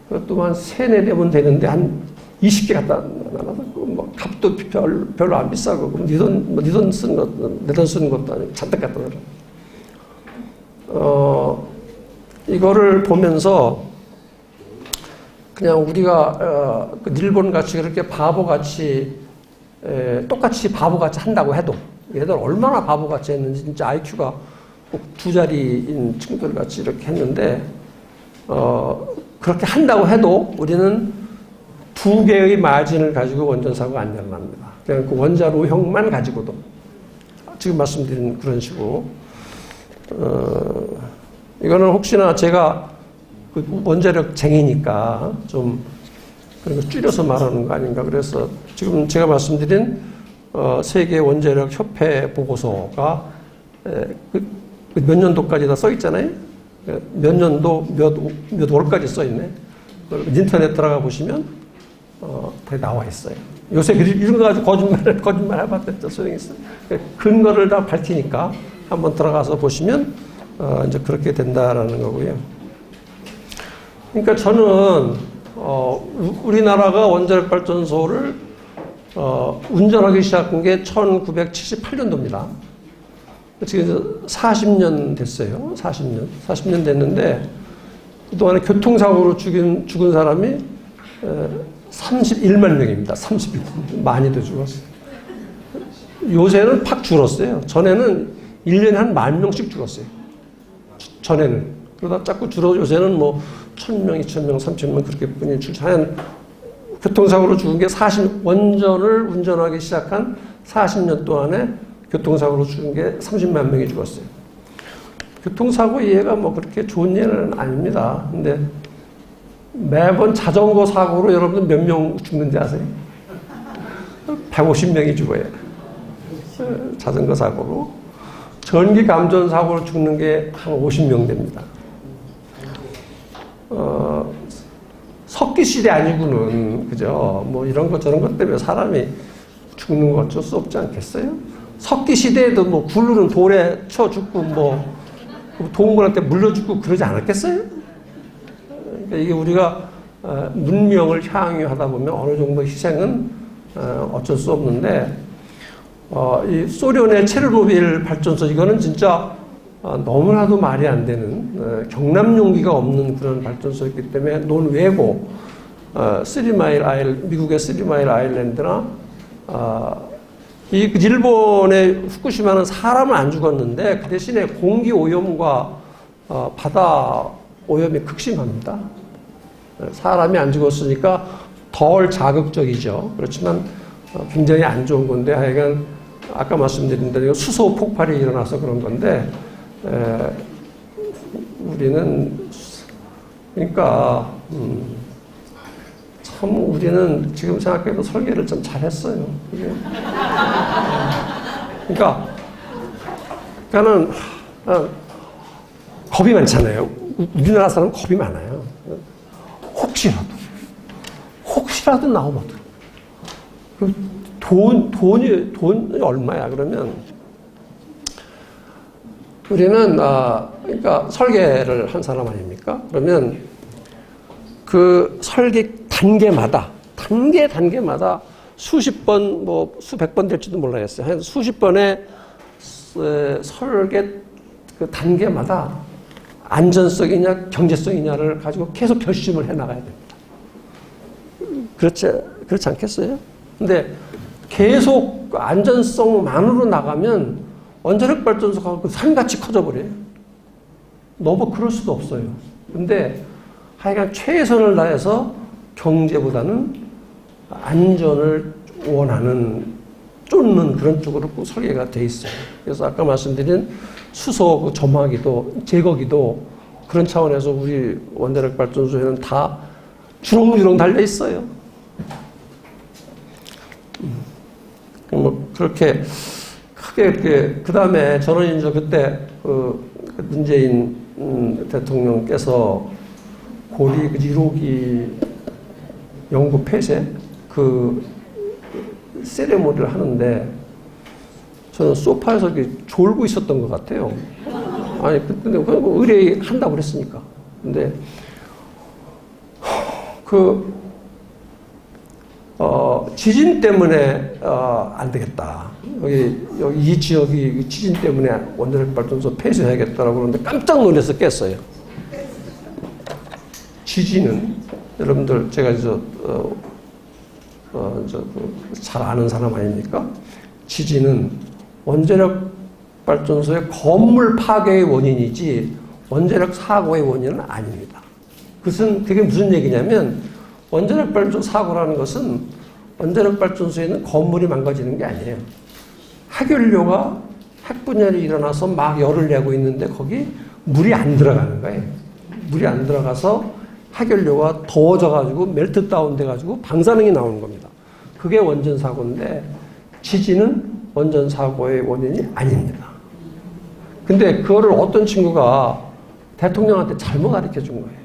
그것도 한 3-4대면 되는데 한 20개 갖다 놔서 값도 별로 안 비싸고 네 돈 쓰는 것도 내 돈 쓰는 것도 아니고 잔뜩 갖다 놔라. 이거를 보면서 그냥 우리가 일본 같이 그렇게 바보같이 똑같이 바보같이 한다고 해도 얘들 얼마나 바보같이 했는지 진짜 IQ가 꼭 2자리인 친구들 같이 이렇게 했는데 그렇게 한다고 해도 우리는 2개의 마진을 가지고 원전 사고가 안 일어납니다. 그냥 그 원자로형만 가지고도 지금 말씀드린 그런 식으로 이거는 혹시나 제가 원자력쟁이니까 좀 그런 거 줄여서 말하는 거 아닌가. 그래서 지금 제가 말씀드린 세계 원자력 협회 보고서가 몇 년도까지 다 써 있잖아요. 몇 년도 몇 월까지 써 있네. 인터넷 들어가 보시면 다 나와 있어요. 요새 이런 거 가지고 거짓말 해봤자 소용이 있어요. 근거를 다 밝히니까 한번 들어가서 보시면 이제 그렇게 된다라는 거고요. 그러니까 저는 우리나라가 원자력 발전소를 운전하기 시작한 게 1978년도입니다. 지금 40년 됐어요. 40년 됐는데 그동안에 교통사고로 죽은 사람이 31만 명입니다. 31만. 많이도 죽었어요. 요새는 팍 줄었어요. 전에는 1년에 한 10,000명씩 죽었어요. 전에는. 그러다 자꾸 줄어 요새는 1,000명, 2,000명, 3,000명 그렇게 뿐이 하여간 교통사고로 죽은 게 원전을 운전하기 시작한 40년 동안에 교통사고로 죽은 게 30만 명이 죽었어요. 교통사고 이해가 그렇게 좋은 예는 아닙니다. 근데 매번 자전거 사고로 여러분들 몇 명 죽는지 아세요? 150명이 죽어요. 자전거 사고로. 전기 감전 사고로 죽는 게 한 50명 됩니다. 석기 시대 아니고는 그죠? 이런 것 저런 것 때문에 사람이 죽는 거 어쩔 수 없지 않겠어요? 석기 시대에도 굴르는 돌에 쳐 죽고 동물한테 물려 죽고 그러지 않았겠어요? 그러니까 이게 우리가 문명을 향유하다 보면 어느 정도 희생은 어쩔 수 없는데 이 소련의 체르노빌 발전소 이거는 진짜 너무나도 말이 안 되는 경남 용기가 없는 그런 발전소였기 때문에 논외고 미국의 3마일 아일랜드나 이 일본의 후쿠시마는 사람은 안 죽었는데 그 대신에 공기 오염과 바다 오염이 극심합니다. 사람이 안 죽었으니까 덜 자극적이죠. 그렇지만 굉장히 안 좋은 건데 하여간 아까 말씀드린 대로 수소 폭발이 일어나서 그런 건데 우리는 그러니까 참 우리는 지금 생각해도 설계를 좀 잘했어요. 그러니까는 겁이 많잖아요. 우리나라 사람은 겁이 많아요. 혹시라도 나오면 돈이 얼마야? 그러면 우리는 그러니까 설계를 한 사람 아닙니까? 그러면 그 설계 단계마다 수십 번, 뭐 수백 번 될지도 몰라겠어요. 한 수십 번의 설계 그 단계마다 안전성이냐 경제성이냐를 가지고 계속 결심을 해 나가야 됩니다. 그렇지 않겠어요? 근데 계속 안전성만으로 나가면 원자력 발전소가 그 산같이 커져버려요. 너무 그럴 수도 없어요. 근데 하여간 최선을 다해서 경제보다는 안전을 원하는 쫓는 그런 쪽으로 꼭 설계가 돼 있어요. 그래서 아까 말씀드린 수소 그 점화기도 제거기도 그런 차원에서 우리 원자력 발전소에는 다 주렁주렁 달려 있어요. 뭐 그렇게 크게 그 다음에 저는 이제 그때 문재인 대통령께서 고리 1호기 연구 폐쇄 그 세레모니를 하는데 저는 소파에서 이렇게 졸고 있었던 것 같아요. 아니 근데 의뢰한다고 그랬으니까. 근데 지진 때문에 안 되겠다. 여기 이 지역이 지진 때문에 원자력 발전소 폐쇄해야겠다라고 그러는데 깜짝 놀라서 깼어요. 지진은 여러분들 제가 잘 아는 사람 아닙니까? 지진은 원자력 발전소의 건물 파괴의 원인이지 원자력 사고의 원인은 아닙니다. 그게 무슨 얘기냐면 원자력 발전소 사고라는 것은 원자력 발전소에 있는 건물이 망가지는 게 아니에요. 핵연료가 핵분열이 일어나서 막 열을 내고 있는데 거기 물이 안 들어가는 거예요. 물이 안 들어가서 핵연료가 더워져가지고 멜트 다운 돼가지고 방사능이 나오는 겁니다. 그게 원전 사고인데 지진은 원전 사고의 원인이 아닙니다. 근데 그거를 어떤 친구가 대통령한테 잘못 가르쳐 준 거예요.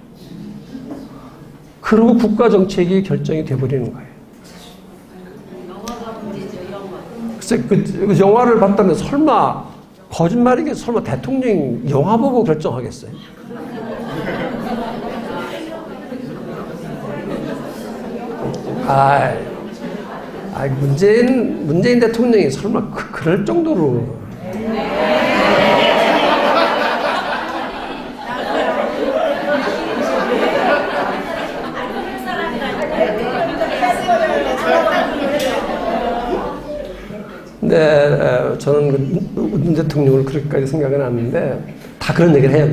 그리고 국가 정책이 결정이 돼버리는 거예요. 글쎄, 그 영화를 봤다면 설마 거짓말이겠어? 설마 대통령이 영화 보고 결정하겠어요? 문재인 대통령이 설마 그럴 정도로. 근데 저는 문 대통령을 그렇게까지 생각은 안 하는데 다 그런 얘기를 해요.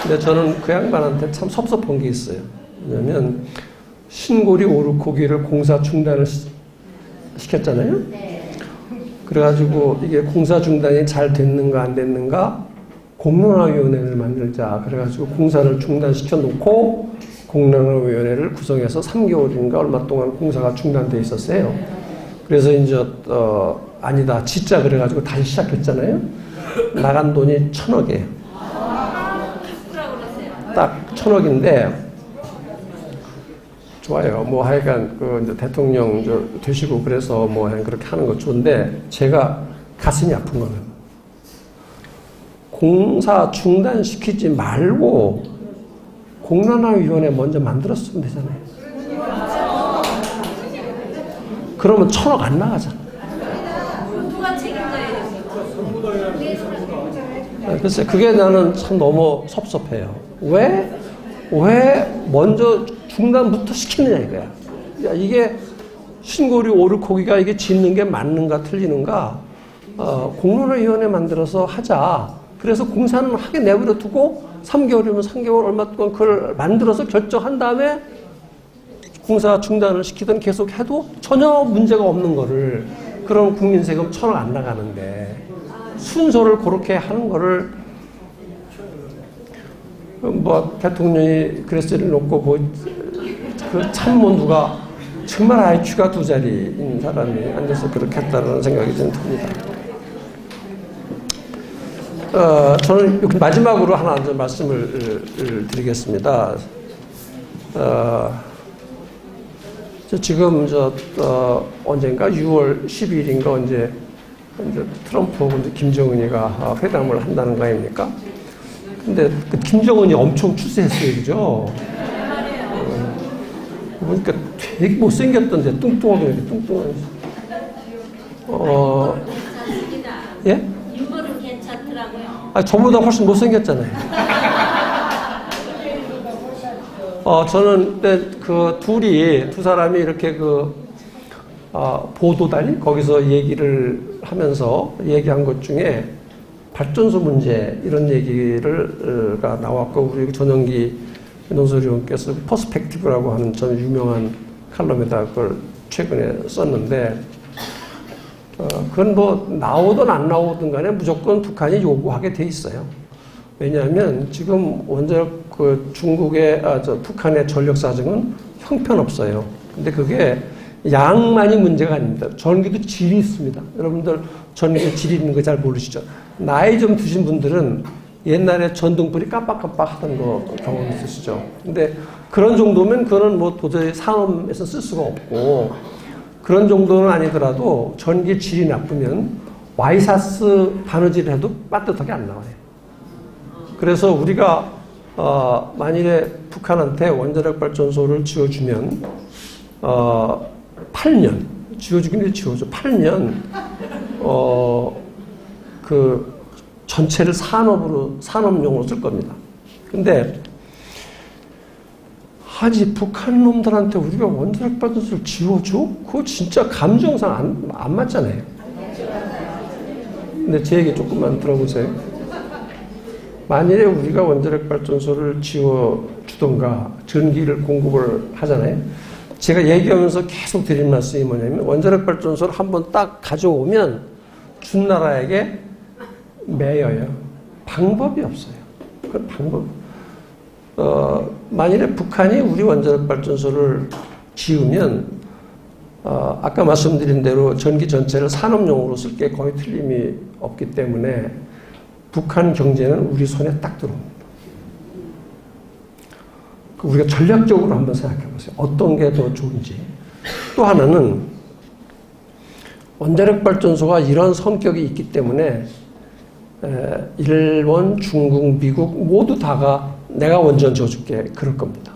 근데 저는 그 양반한테 참 섭섭한 게 있어요. 왜냐면 신고리 오르코기를 공사 중단을 시켰잖아요. 그래가지고 이게 공사 중단이 잘 됐는가 안 됐는가 공론화위원회를 만들자. 그래가지고 공사를 중단시켜 놓고 공론화위원회를 구성해서 3개월인가 얼마 동안 공사가 중단돼 있었어요. 그래서 이제 아니다 짓자 그래가지고 다시 시작했잖아요. 나간 돈이 1,000억이에요. 딱 1,000억인데 좋아요. 뭐 하여간 이제 대통령 되시고 그래서 뭐 그렇게 하는 거 좋은데 제가 가슴이 아픈 거는 공사 중단시키지 말고 공론화위원회 먼저 만들었으면 되잖아요. 그러면 1,000억 안 나가잖아. 누가 책임져야 글쎄, 그게 나는 참 너무 섭섭해요. 왜 먼저 중간부터 시키느냐 이거야. 야, 이게 신고리 오르코기가 이게 짓는 게 맞는가 틀리는가, 공론화위원회 만들어서 하자. 그래서 공사는 하게 내버려 두고 3개월이면 3개월 얼마 동안 그걸 만들어서 결정한 다음에 공사 중단을 시키든 계속 해도 전혀 문제가 없는 거를, 그럼 국민 세금 1,000원 안 나가는데 순서를 그렇게 하는 거를, 뭐 대통령이 그레스를 놓고 그 참모 누가 정말 IQ가 2자리인 사람이 앉아서 그렇게 했다는 생각이 좀 듭니다. 저는 마지막으로 하나 말씀을 드리겠습니다. 지금 언젠가 6월 12일인가 언제 트럼프하고 김정은이가 회담을 한다는 거 아닙니까? 근데 그 김정은이 엄청 추세했어요, 그죠? 그러니까 되게 못생겼던데, 뚱뚱하게 이렇게 뚱뚱한. 예? 인물은 괜찮더라고요. 저보다 훨씬 못생겼잖아요. 저는 그때 두 사람이 이렇게 보도단이 거기서 얘기를 하면서 얘기한 것 중에 발전소 문제 이런 얘기가 나왔고, 우리 전영기 논설위원께서 퍼스펙티브라고 하는 전 유명한 칼럼에다 그걸 최근에 썼는데, 그건 뭐 나오든 안 나오든 간에 무조건 북한이 요구하게 돼 있어요. 왜냐하면 지금 원자력 중국의 북한의 전력 사정은 형편없어요. 근데 그게 양만이 문제가 아닙니다. 전기도 질이 있습니다. 여러분들 전기에 질이 있는 거 잘 모르시죠? 나이 좀 드신 분들은 옛날에 전등불이 깜빡깜빡 하던 거 경험 있으시죠? 근데 그런 정도면 그거는 뭐 도저히 산업에서 쓸 수가 없고, 그런 정도는 아니더라도 전기 질이 나쁘면 와이사스 바느질을 해도 따뜻하게 안 나와요. 그래서 우리가 만일에 북한한테 원자력 발전소를 지어주면 8년 지어주긴 지어줘. 8년 그 전체를 산업용으로 쓸 겁니다. 근데 아니 북한 놈들한테 우리가 원자력 발전소를 지어줘? 그거 진짜 감정상 안 맞잖아요. 근데 제 얘기 조금만 들어보세요. 만일에 우리가 원자력 발전소를 지어주던가 전기를 공급을 하잖아요. 제가 얘기하면서 계속 드린 말씀이 뭐냐면, 원자력 발전소를 한번 딱 가져오면 준 나라에게 매여요. 방법이 없어요. 그 방법. 만일에 북한이 우리 원자력 발전소를 지으면, 아까 말씀드린 대로 전기 전체를 산업용으로 쓸 게 거의 틀림이 없기 때문에 북한 경제는 우리 손에 딱 들어옵니다. 우리가 전략적으로 한번 생각해 보세요. 어떤 게 더 좋은지. 또 하나는 원자력 발전소가 이런 성격이 있기 때문에 일본, 중국, 미국 모두 다가 내가 원전 지어줄게 그럴 겁니다.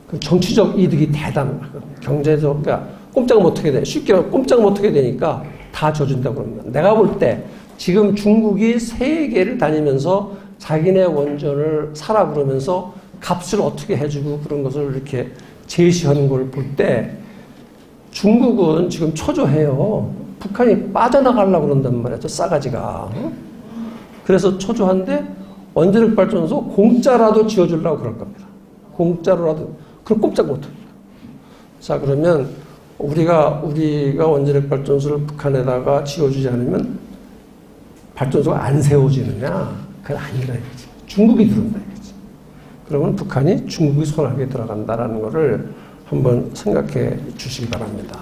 그 정치적 이득이 대단하거든요. 경제적, 그러니까 꼼짝 못하게 돼. 쉽게 말하면 꼼짝 못하게 되니까 다 져준다고 합니다. 내가 볼 때 지금 중국이 세계를 다니면서 자기네 원전을 사라 그러면서 값을 어떻게 해주고 그런 것을 이렇게 제시하는 걸 볼 때 중국은 지금 초조해요. 북한이 빠져나가려고 그런단 말이야. 저 싸가지가. 그래서 초조한데 원자력 발전소 공짜라도 지어주려고 그럴 겁니다. 공짜로라도. 그걸 꼼짝 못합니다. 자, 그러면 우리가 원자력 발전소를 북한에다가 지어주지 않으면 발전소가 안 세워지느냐? 그건 아니라 이거지. 중국이 들어온다 이거지. 그러면 북한이 중국이 손아귀에 들어간다라는 거를 한번 생각해 주시기 바랍니다.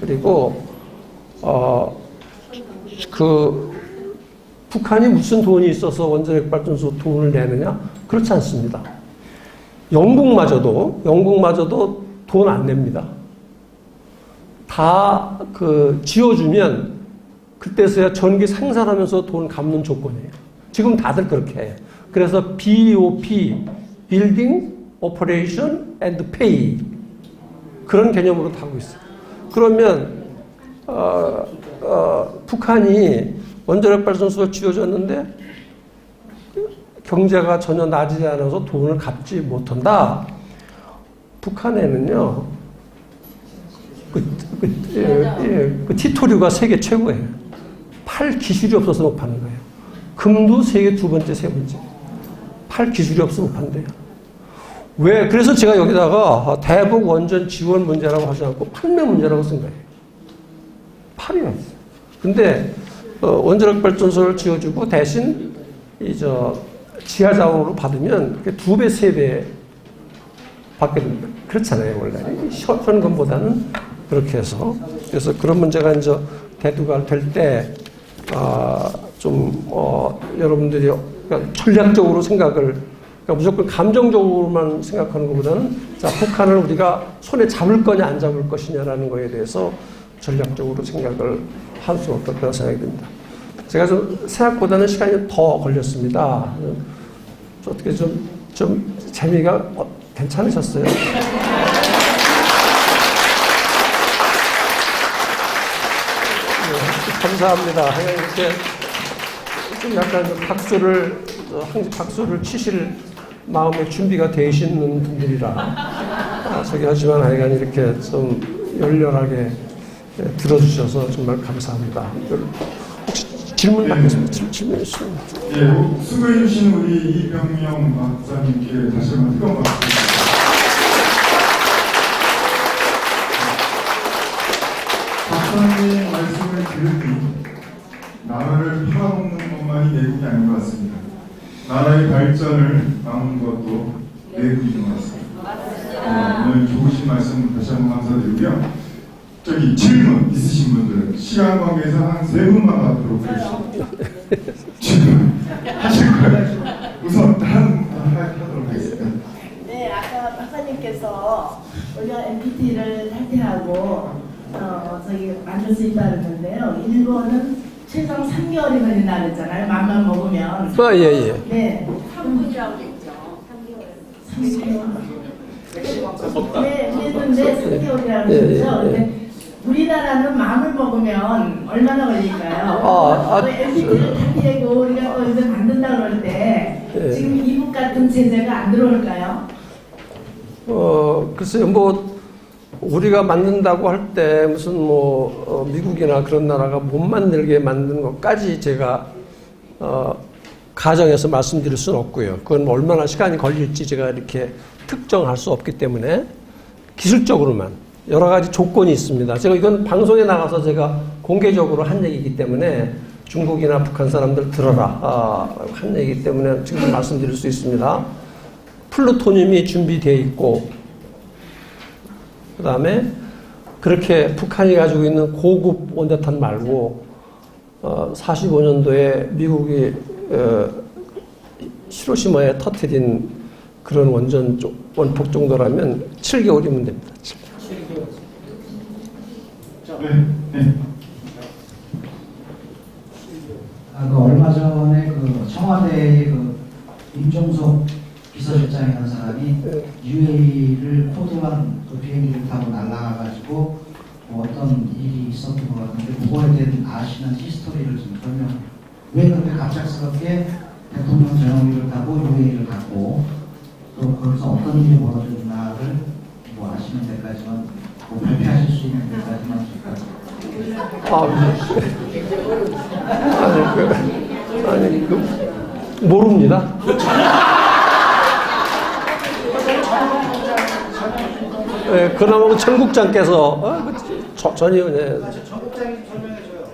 그리고 북한이 무슨 돈이 있어서 원자력 발전소 돈을 내느냐? 그렇지 않습니다. 영국마저도 돈 안 냅니다. 다 지어주면 그때서야 전기 생산하면서 돈 갚는 조건이에요. 지금 다들 그렇게 해요. 그래서 BOP, Building, Operation and Pay 그런 개념으로 하고 있어요. 그러면 북한이 원자력 발전소를 지어줬는데 경제가 전혀 나아지지 않아서 돈을 갚지 못한다. 북한에는요, 그 티토류가 세계 최고예요. 팔 기술이 없어서 못 파는 거예요. 금도 세계 두 번째, 세 번째. 팔 기술이 없으면 못 판대요. 왜? 그래서 제가 여기다가 대북 원전 지원 문제라고 하지 않고 판매 문제라고 쓴 거예요. 팔이 없어요. 근데 원자력 발전소를 지어주고 대신 지하 자원으로 받으면 두 배, 세 배 받게 됩니다. 그렇잖아요, 원래. 현금보다는 그렇게 해서. 그래서 그런 문제가 이제 대두가 될 때, 여러분들이 그러니까 전략적으로 생각을, 그러니까 무조건 감정적으로만 생각하는 것보다는, 자, 북한을 우리가 손에 잡을 거냐, 안 잡을 것이냐라는 거에 대해서 전략적으로 생각을 할 수 없었다고 생각이 듭니다. 제가 좀 생각보다는 시간이 더 걸렸습니다. 어떻게 좀 재미가 괜찮으셨어요? 감사합니다. 이렇게 좀 약간 박수를 치실 마음의 준비가 되시는 분들이라 저기 하지만 하여간 이렇게 좀 열렬하게 들어주셔서 정말 감사합니다. 혹시 질문 받겠습니다. 질문 있으면. 예, 수고해주신 우리 이병영 박사님께 다시 한번 뜨거운 박수. 박사님 말씀을 들으니 나라를 팔아먹는 것만이 내국이 아닌 것 같습니다. 나라의 발전을 막는 것도 내국인 것 같습니다. 오늘 좋으신 말씀 다시 한번 감사드리고요. 저기 질문 있으신 분들은 시간 관계에서 한 3분만 받도록 하겠습니다. 질문 하실 거예요. 우선 다른 하도록 하겠습니다. 네, 아까 박사님께서 우리가 NPT를 탈퇴하고 저기 만들 수 있다는 건데요. 일본은 최장 3개월이 걸린다 그랬잖아요. 맘만 먹으면. 예. 네. 3분이라고 그랬죠. 3개월. 3개월. 네, 그랬는데 3개월이라고 그랬죠. 근데 우리나라는 마음을 먹으면 얼마나 걸릴까요? NPT를 탈퇴하고 우리가 또 이제 만든다 그럴 때 지금 이북 같은 제재가 안 들어올까요? 글쎄요, 우리가 만든다고 할 때 무슨 미국이나 그런 나라가 못 만들게 만든 것까지 제가 가정해서 말씀드릴 수는 없고요. 그건 얼마나 시간이 걸릴지 제가 이렇게 특정할 수 없기 때문에 기술적으로만 여러 가지 조건이 있습니다. 제가 이건 방송에 나가서 제가 공개적으로 한 얘기이기 때문에 중국이나 북한 사람들 들어라 한 얘기이기 때문에 지금 말씀드릴 수 있습니다. 플루토늄이 준비되어 있고 그 다음에 그렇게 북한이 가지고 있는 고급 원자탄 말고 45년도에 미국이 히로시마에 터뜨린 그런 원폭 정도라면 7개월이면 됩니다. 7개월. 네. 얼마 전에 청와대의 임종석 비서실장이라는 사람이 UA를 코드한 비행기를 타고 날아가가지고 어떤 일이 있었던 것 같은데 그거에 대한 아시는 히스토리를 좀 설명. 왜 그렇게 갑작스럽게 대통령 전용기를 타고 UA를 갖고 또 거기서 어떤 일이 벌어졌나를 아시는 데까지만 발표하실 수 있는 데까지만 모릅니다. 네, 그나마 전국장께서 전혀 전국장이 설명해줘요.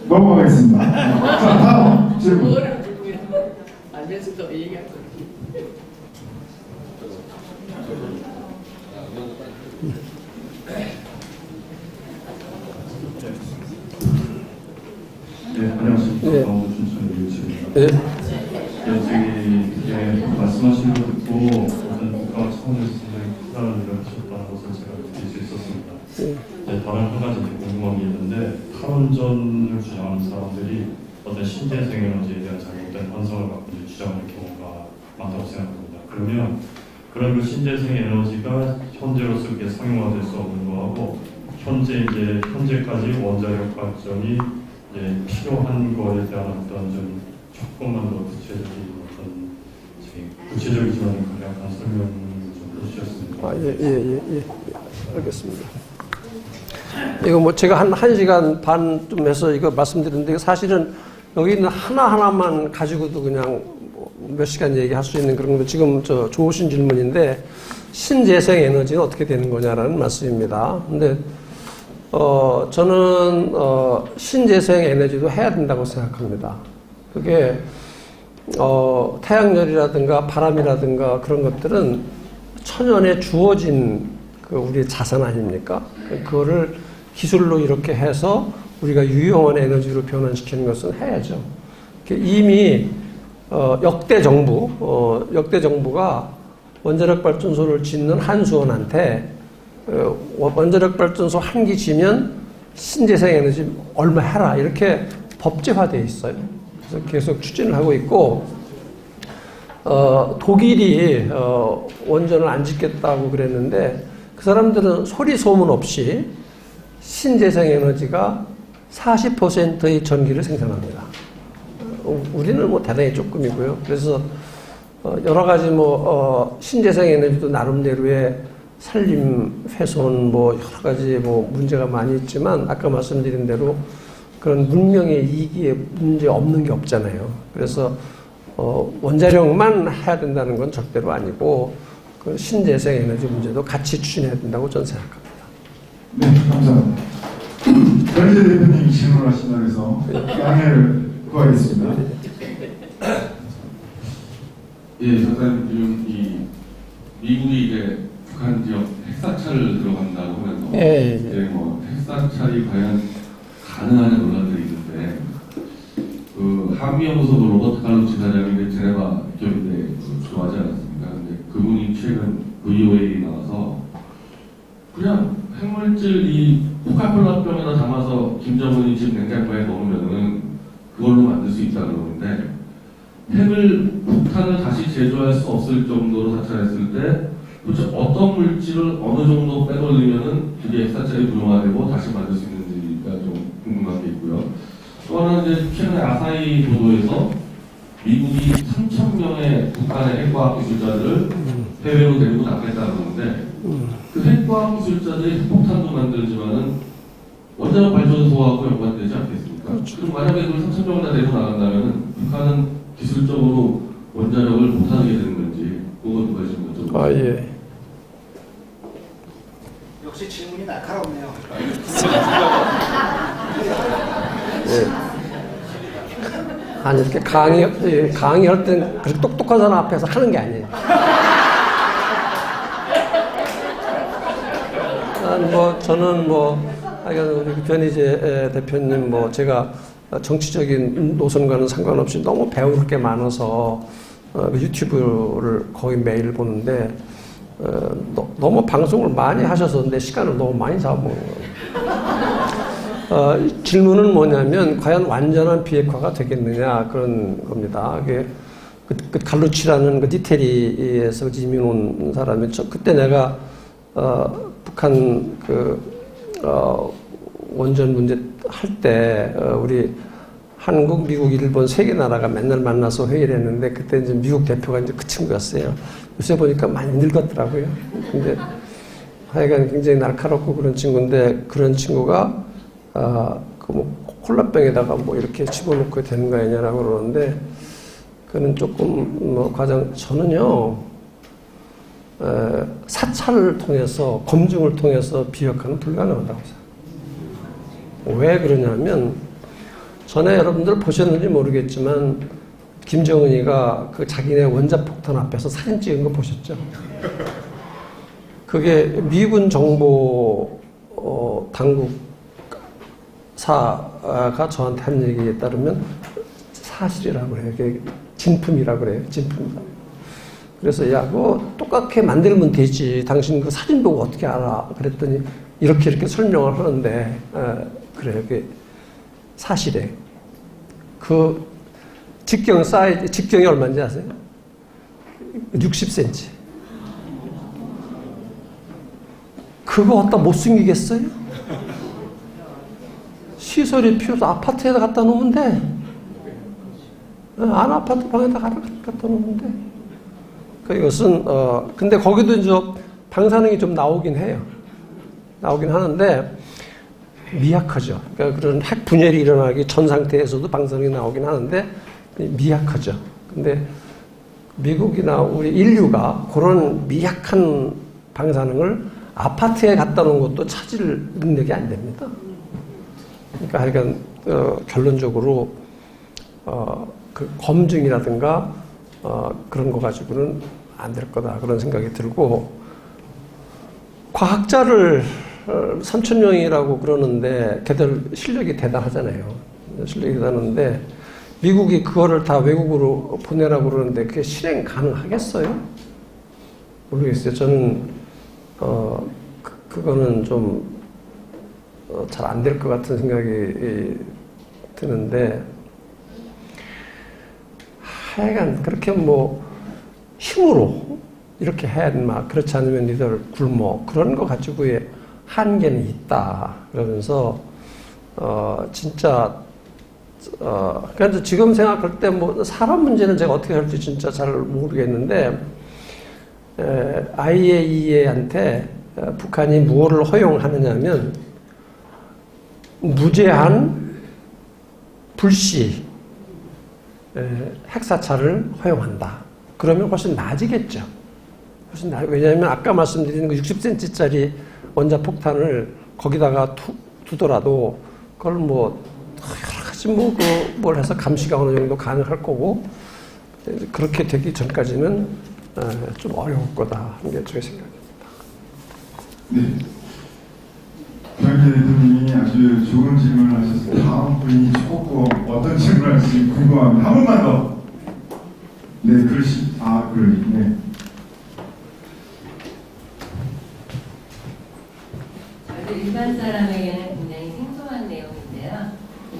넘어가겠습니다. 자, 다음 질문. 앉아서 얘기할 거. 네, 안녕하십니까. 네. 강원도 춘천 유치입니다. 네. 말씀하신 거 듣고 어떤 국가와 차원에서 상당히 크다는 일을 하셨다는 것을 제가 느낄 수 있었습니다. 다른 한 가지 궁금한 게 있는데 탈원전을 주장하는 사람들이 어떤 신재생에너지에 대한 잘못된 환상을 갖고 주장하는 경우가 많다고 생각합니다. 그러면 그런 그 신재생 에너지가 현재로서 이렇게 상용화될 수 없는 거하고 현재까지 원자력 발전이 이제 필요한 거에 대한 어떤 좀 조금만 더 구체적이지만 간략한 설명 좀 해주셨습니다. 예. 알겠습니다. 이거 뭐 제가 한 1시간 반쯤 해서 이거 말씀드렸는데 사실은 여기 있는 하나하나만 가지고도 그냥 몇 시간 얘기할 수 있는 그런 거 지금 좋으신 질문인데 신재생 에너지는 어떻게 되는 거냐라는 말씀입니다. 근데 저는 신재생 에너지도 해야 된다고 생각합니다. 그게 태양열이라든가 바람이라든가 그런 것들은 천연에 주어진 그 우리의 자산 아닙니까? 그거를 기술로 이렇게 해서 우리가 유용한 에너지로 변환시키는 것은 해야죠. 이미 역대 정부가 원자력 발전소를 짓는 한수원한테 원자력 발전소 한 기 지면 신재생 에너지 얼마 해라 이렇게 법제화되어 있어요. 그래서 계속 추진을 하고 있고 독일이 원전을 안 짓겠다고 그랬는데 그 사람들은 소리 소문 없이 신재생 에너지가 40%의 전기를 생산합니다. 우리는 뭐 대단히 조금이고요. 그래서 여러 가지 신재생 에너지도 나름대로의 산림 훼손 여러 가지 문제가 많이 있지만 아까 말씀드린 대로 그런 문명의 이익에 문제 없는 게 없잖아요. 그래서 원자력만 해야 된다는 건 절대로 아니고 그 신재생 에너지 문제도 같이 추진해야 된다고 저는 생각합니다. 네, 감사합니다. 변희재 대표님이 질문하신다고 해서 양해를 구하겠습니다. 예, 잠깐 지금 미국이 이제 북한 지역 핵사찰을 들어간다고 하면서 이제 핵사찰이 과연 가능하냐 논란들이 있는데 그 한미연구소 로버트 칼로 지사장이 제네바 기업인데 주도하지 않았습니까? 근데 그분이 최근 VOA에 나와서 그냥 핵물질 이 코카콜라병에다 담아서 김정은이 집 냉장고에 넣으면은 그걸로 만들 수 있다 그러는데 북한을 다시 제조할 수 없을 정도로 사찰했을 때 도대체 어떤 물질을 어느 정도 빼돌리면은 그게 핵사찰이 불용화되고 다시 만들 수 있는지가 좀 궁금한 게 있고요. 또 하나는 이제 최근에 아사히 보도에서 미국이 3,000명의 북한의 핵과학 기술자들을 해외로 데리고 나가겠다 그러는데 그 핵과학 기술자들이 핵폭탄도 만들지만은 원자력 발전소하고 연관되지 않겠습니까? 그럼 만약에 그걸 3,000명을 다 데리고 나간다면은 북한은 기술적으로 원자력을 못하게 되는 건지 그것도 관심 좀. 예. 역시 질문이 날카롭네요. 아니 이렇게 강의할 땐 그렇게 똑똑한 사람 앞에서 하는 게 아니에요. 저는 우리 변희재 대표님 대표님 정치적인 노선과는 상관없이 너무 배울 게 많아서 유튜브를 거의 매일 보는데 너무 방송을 많이 하셔서 내 시간을 너무 많이 잡아먹는 거예요. 질문은 뭐냐면 과연 완전한 비핵화가 되겠느냐 그런 겁니다. 그 갈루치라는 그 디테리에서 이민 온 사람이 그때 내가 북한 원전 문제 할 때 우리 한국, 미국, 일본 세 개 나라가 맨날 만나서 회의를 했는데 그때 이제 미국 대표가 이제 그 친구였어요. 요새 보니까 많이 늙었더라고요. 근데 하여간 굉장히 날카롭고 그런 친구인데 그런 친구가 콜라병에다가 이렇게 집어넣고 되는 거 아니냐라고 그러는데 그는 조금 저는요 사찰을 통해서 검증을 통해서 비핵화는 불가능하다고 생각합니다. 왜 그러냐면 전에 여러분들 보셨는지 모르겠지만 김정은이가 그 자기네 원자폭탄 앞에서 사진 찍은 거 보셨죠? 그게 미군 정보 당국사가 저한테 한 얘기에 따르면 사실이라고 그래요. 그게 진품이라고 그래요. 진품이라고. 그래서 그거 똑같게 만들면 되지. 당신 그 사진 보고 어떻게 알아? 그랬더니 이렇게 설명을 하는데 그래요. 그게 사실에 그 직경이 얼마인지 아세요? 60cm. 그거 갖다 못 숨기겠어요? 시설이 필요해서 아파트에다 갖다 놓으면 돼. 안 아파트 방에다 갖다 놓으면 돼. 이것은, 근데 거기도 이제 방사능이 좀 나오긴 해요. 나오긴 하는데, 미약하죠. 그러니까 그런 핵 분열이 일어나기 전 상태에서도 방사능이 나오긴 하는데, 미약하죠. 근데 미국이나 우리 인류가 그런 미약한 방사능을 아파트에 갖다 놓은 것도 찾을 능력이 안 됩니다. 그러니까 하여간, 결론적으로, 그 검증이라든가, 그런 거 가지고는 안 될 거다. 그런 생각이 들고, 과학자를 3,000명이라고 그러는데, 걔들 실력이 대단하잖아요. 실력이 대단한데, 미국이 그거를 다 외국으로 보내라고 그러는데, 그게 실행 가능하겠어요? 모르겠어요. 저는, 그거는 좀, 잘 안 될 것 같은 생각이 드는데, 하여간 그렇게 뭐 힘으로 이렇게 해야 막 그렇지 않으면 니들 굶어 그런 거 가지고의 한계는 있다 그러면서 진짜 그래서 지금 생각할 때 뭐 사람 문제는 제가 어떻게 할지 진짜 잘 모르겠는데 IAEA한테 북한이 무엇을 허용하느냐면 무제한 불시 핵사찰을 허용한다. 그러면 훨씬 나아지겠죠. 왜냐하면 아까 말씀드린 그 60cm짜리 원자폭탄을 거기다가 두더라도 그걸 뭐 여러 가지 뭘 해서 감시가 어느 정도 가능할 거고 그렇게 되기 전까지는 좀 어려울 거다 하는 게 제 생각입니다. 네. 변희재 대표님이 아주 좋은 질문을 하셔서 다음 분이 조금 어떤 질문을 할지 궁금합니다. 한 번만 더. 네, 네. 저도 일반 사람에게는 굉장히 생소한 내용인데요.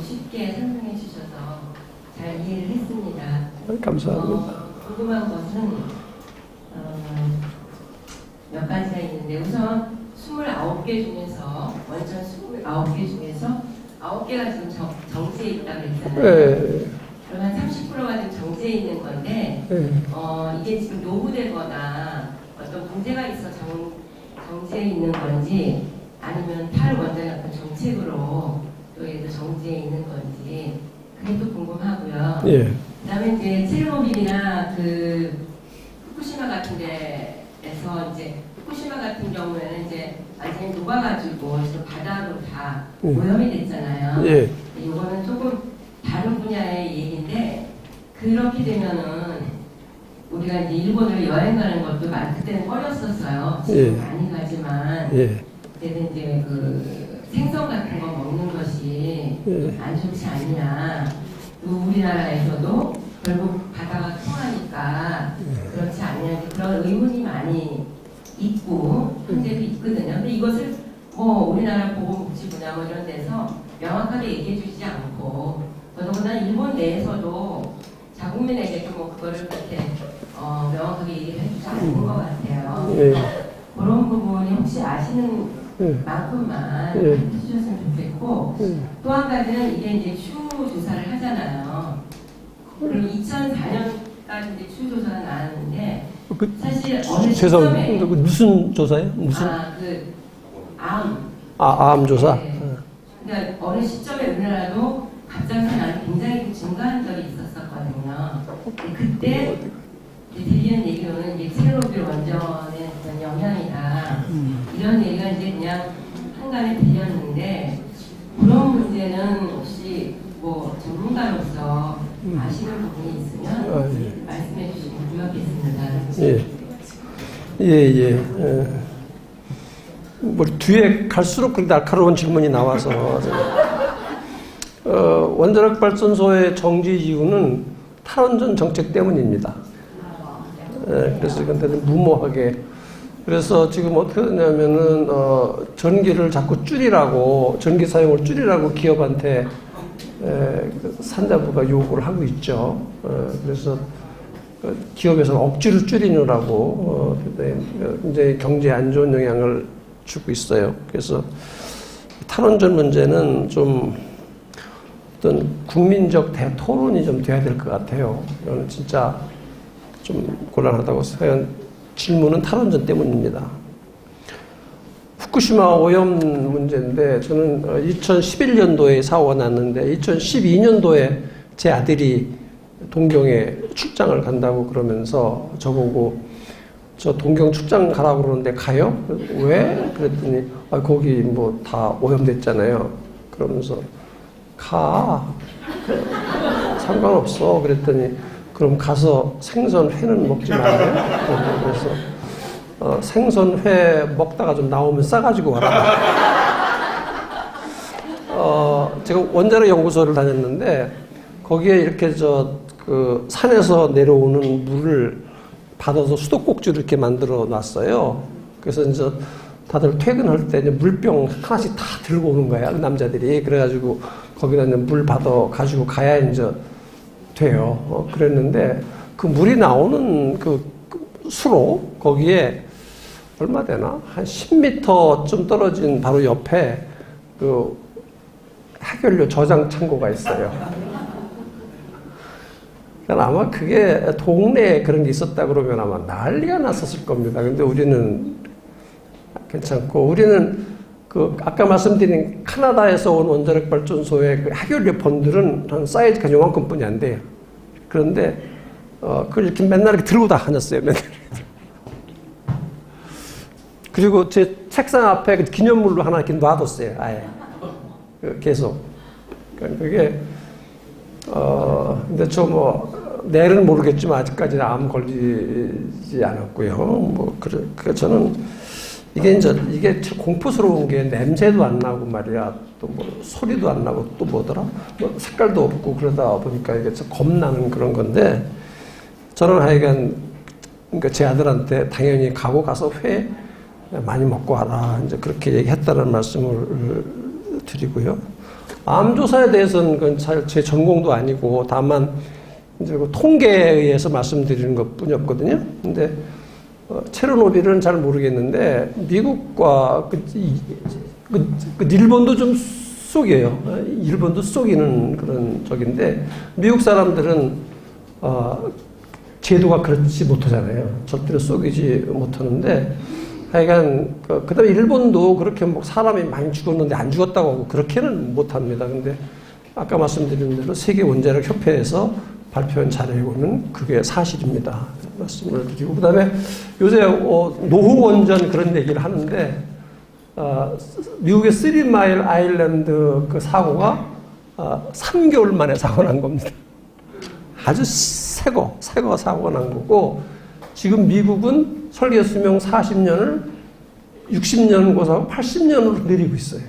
쉽게 설명해 주셔서 잘 이해를 했습니다. 감사합니다. 궁금한 것은 몇 가지가 있는데 우선 29개 중에서 원전 29개 중에서 9개가 지금 정지에 있다고 했잖아요. 네. 그러면 30%가 지금 정지에 있는 건데 네. 이게 지금 노후되거나 어떤 문제가 있어 정지에 있는 건지 아니면 탈원전의 어떤 정책으로 또 얘도 정지에 있는 건지 그게 또 궁금하고요. 예. 그다음에 이제 체르노빌이나 그 후쿠시마 같은 데에서 이제 후쿠시마 같은 경우에는 이제 완전히 녹아가지고 그래서 바다로 다 오염이 됐잖아요. 예. 이거는 조금 다른 분야의 얘기인데 그렇게 되면은 우리가 이제 일본으로 여행 가는 것도 그때는 꺼렸었어요. 지금 많이 가지만 그때는 이제 그 생선 같은 거 먹는 것이 안 좋지 않냐. 또 우리나라에서도 결국 바다가 통하니까 그렇지 않냐 그런 의문이 많이 있고 현재도 있거든요. 근데 이것을 뭐 우리나라 보건복지 분야 뭐 이런 데서 명확하게 얘기해 주지 않고 더더구나 일본 내에서도 자국민에게 뭐 그거를 그렇게 명확하게 얘기해 주지 않는 것 같아요. 그런 부분이 혹시 아시는 만큼만 해주셨으면 좋겠고 또 한 가지는 이게 이제 추후 조사를 하잖아요. 그리고 2004년까지 이제 추후 조사가 나왔는데 사실 어느 시점에 무슨 조사예요? 무슨? 암 조사. 네. 그러니까 어느 시점에 우리나라도 갑작스레 나는 굉장히 증가한 적이 있었었거든요. 그때 들리는 얘기로는 이제 체르노빌 원전의 어떤 영향이다. 이런 얘기가 이제 그냥 한간에 들렸는데 그런 문제는 혹시 뭐 전문가로서 아시는 부분이 있으면 말씀해 주시면 고맙겠습니다. 뭐 뒤에 갈수록 그렇게 날카로운 질문이 나와서 원자력 발전소의 정지 이유는 탈원전 정책 때문입니다. 그래서 근데 무모하게 그래서 지금 어떻게 되냐면은 전기를 자꾸 줄이라고 전기 사용을 줄이라고 기업한테 산자부가 요구를 하고 있죠. 그래서 기업에서 억지로 줄이느라고 이제 경제에 안 좋은 영향을 주고 있어요. 그래서 탈원전 문제는 좀 어떤 국민적 대토론이 좀 돼야 될 것 같아요. 이거는 진짜 좀 곤란하다고 생각해요. 질문은 탈원전 때문입니다. 후쿠시마 오염 문제인데 저는 2011년도에 사고가 났는데 2012년도에 제 아들이 동경에 출장을 간다고 그러면서 저보고 저 동경 출장 가라고 그러는데 가요? 왜? 그랬더니 거기 뭐 다 오염됐잖아요. 그러면서 가. 상관없어. 그랬더니 그럼 가서 생선회는 먹지 말아요. 그래서 생선회 먹다가 좀 나오면 싸가지고 와라. 제가 원자력 연구소를 다녔는데 거기에 이렇게 그 산에서 내려오는 물을 받아서 수도꼭지를 이렇게 만들어 놨어요. 그래서 이제 다들 퇴근할 때 이제 물병 하나씩 다 들고 오는 거야, 남자들이. 그래가지고 거기다 이제 물 받아 가지고 가야 이제 돼요. 그랬는데 그 물이 나오는 그 수로 거기에 얼마 되나? 한 10m 좀 떨어진 바로 옆에 그 해결료 저장 창고가 있어요. 아마 그게 동네에 그런 게 있었다 그러면 아마 난리가 났었을 겁니다. 근데 우리는 괜찮고, 우리는 그 아까 말씀드린 카나다에서 온 원자력 발전소의 그 해결료 본들은 한 사이즈가 요만큼 뿐이 안 돼요. 그런데 그걸 이렇게 맨날 이렇게 들고 다녔어요. 맨날. 그리고 제 책상 앞에 기념물로 하나 이렇게 놔뒀어요. 아예 계속. 그러니까 그게 근데 내일은 모르겠지만 아직까지는 암 걸리지 않았고요. 저는 이게 공포스러운 게 냄새도 안 나고 말이야. 또 뭐 소리도 안 나고 또 뭐더라? 뭐 색깔도 없고 그러다 보니까 이게 겁나는 그런 건데 저는 하여간 그러니까 제 아들한테 당연히 가서 회 많이 먹고 와라. 이제 그렇게 얘기했다는 말씀을 드리고요. 암 조사에 대해서는 그건 제 전공도 아니고 다만 이제 그 통계에 의해서 말씀드리는 것뿐이었거든요. 근데 체르노빌은 잘 모르겠는데 미국과 일본도 좀 속여요. 일본도 속이는 그런 적인데 미국 사람들은 제도가 그렇지 못하잖아요. 절대로 속이지 못하는데 하여간 그다음에 일본도 그렇게 뭐 사람이 많이 죽었는데 안 죽었다고 하고 그렇게는 못합니다. 근데 아까 말씀드린 대로 세계 원자력 협회에서 발표한 자료고는 그게 사실입니다. 말씀을 드리고 그다음에 요새 노후 원전 그런 얘기를 하는데 미국의 3마일 아일랜드 그 사고가 3개월 만에 사고 난 겁니다. 아주 새거 사고가 난 거고 지금 미국은 설계 수명 40년을 60년 고사하고 80년으로 내리고 있어요.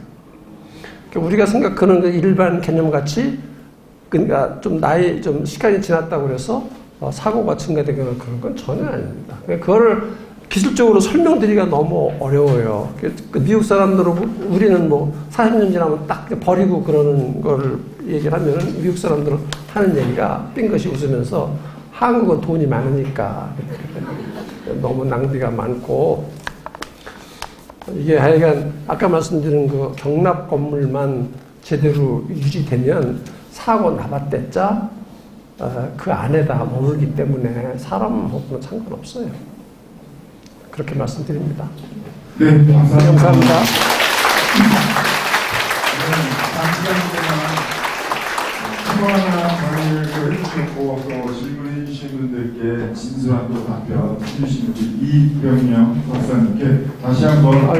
그러니까 우리가 생각하는 그 일반 개념같이 그러니까 좀 시간이 지났다고 그래서 사고가 증가되거나 그런 건 전혀 아닙니다. 그거를 기술적으로 설명드리기가 너무 어려워요. 미국 사람들은 우리는 뭐 40년 지나면 딱 버리고 그러는 거를 얘기를 하면은 미국 사람들은 하는 얘기가 삥긋이 웃으면서 한국은 돈이 많으니까 너무 낭비가 많고 이게 하여간 아까 말씀드린 그 경납 건물만 제대로 유지되면 사고 나봤댔자 그 안에다 머물기 때문에 사람하고는 상관없어요. 그렇게 말씀드립니다. 네, 감사합니다. 감사합니다. 수고하는 강의를 해주셨고 또 질문해 주신 분들께 진솔한 또 답변 해주신 우리 이병영 박사님께 다시 한번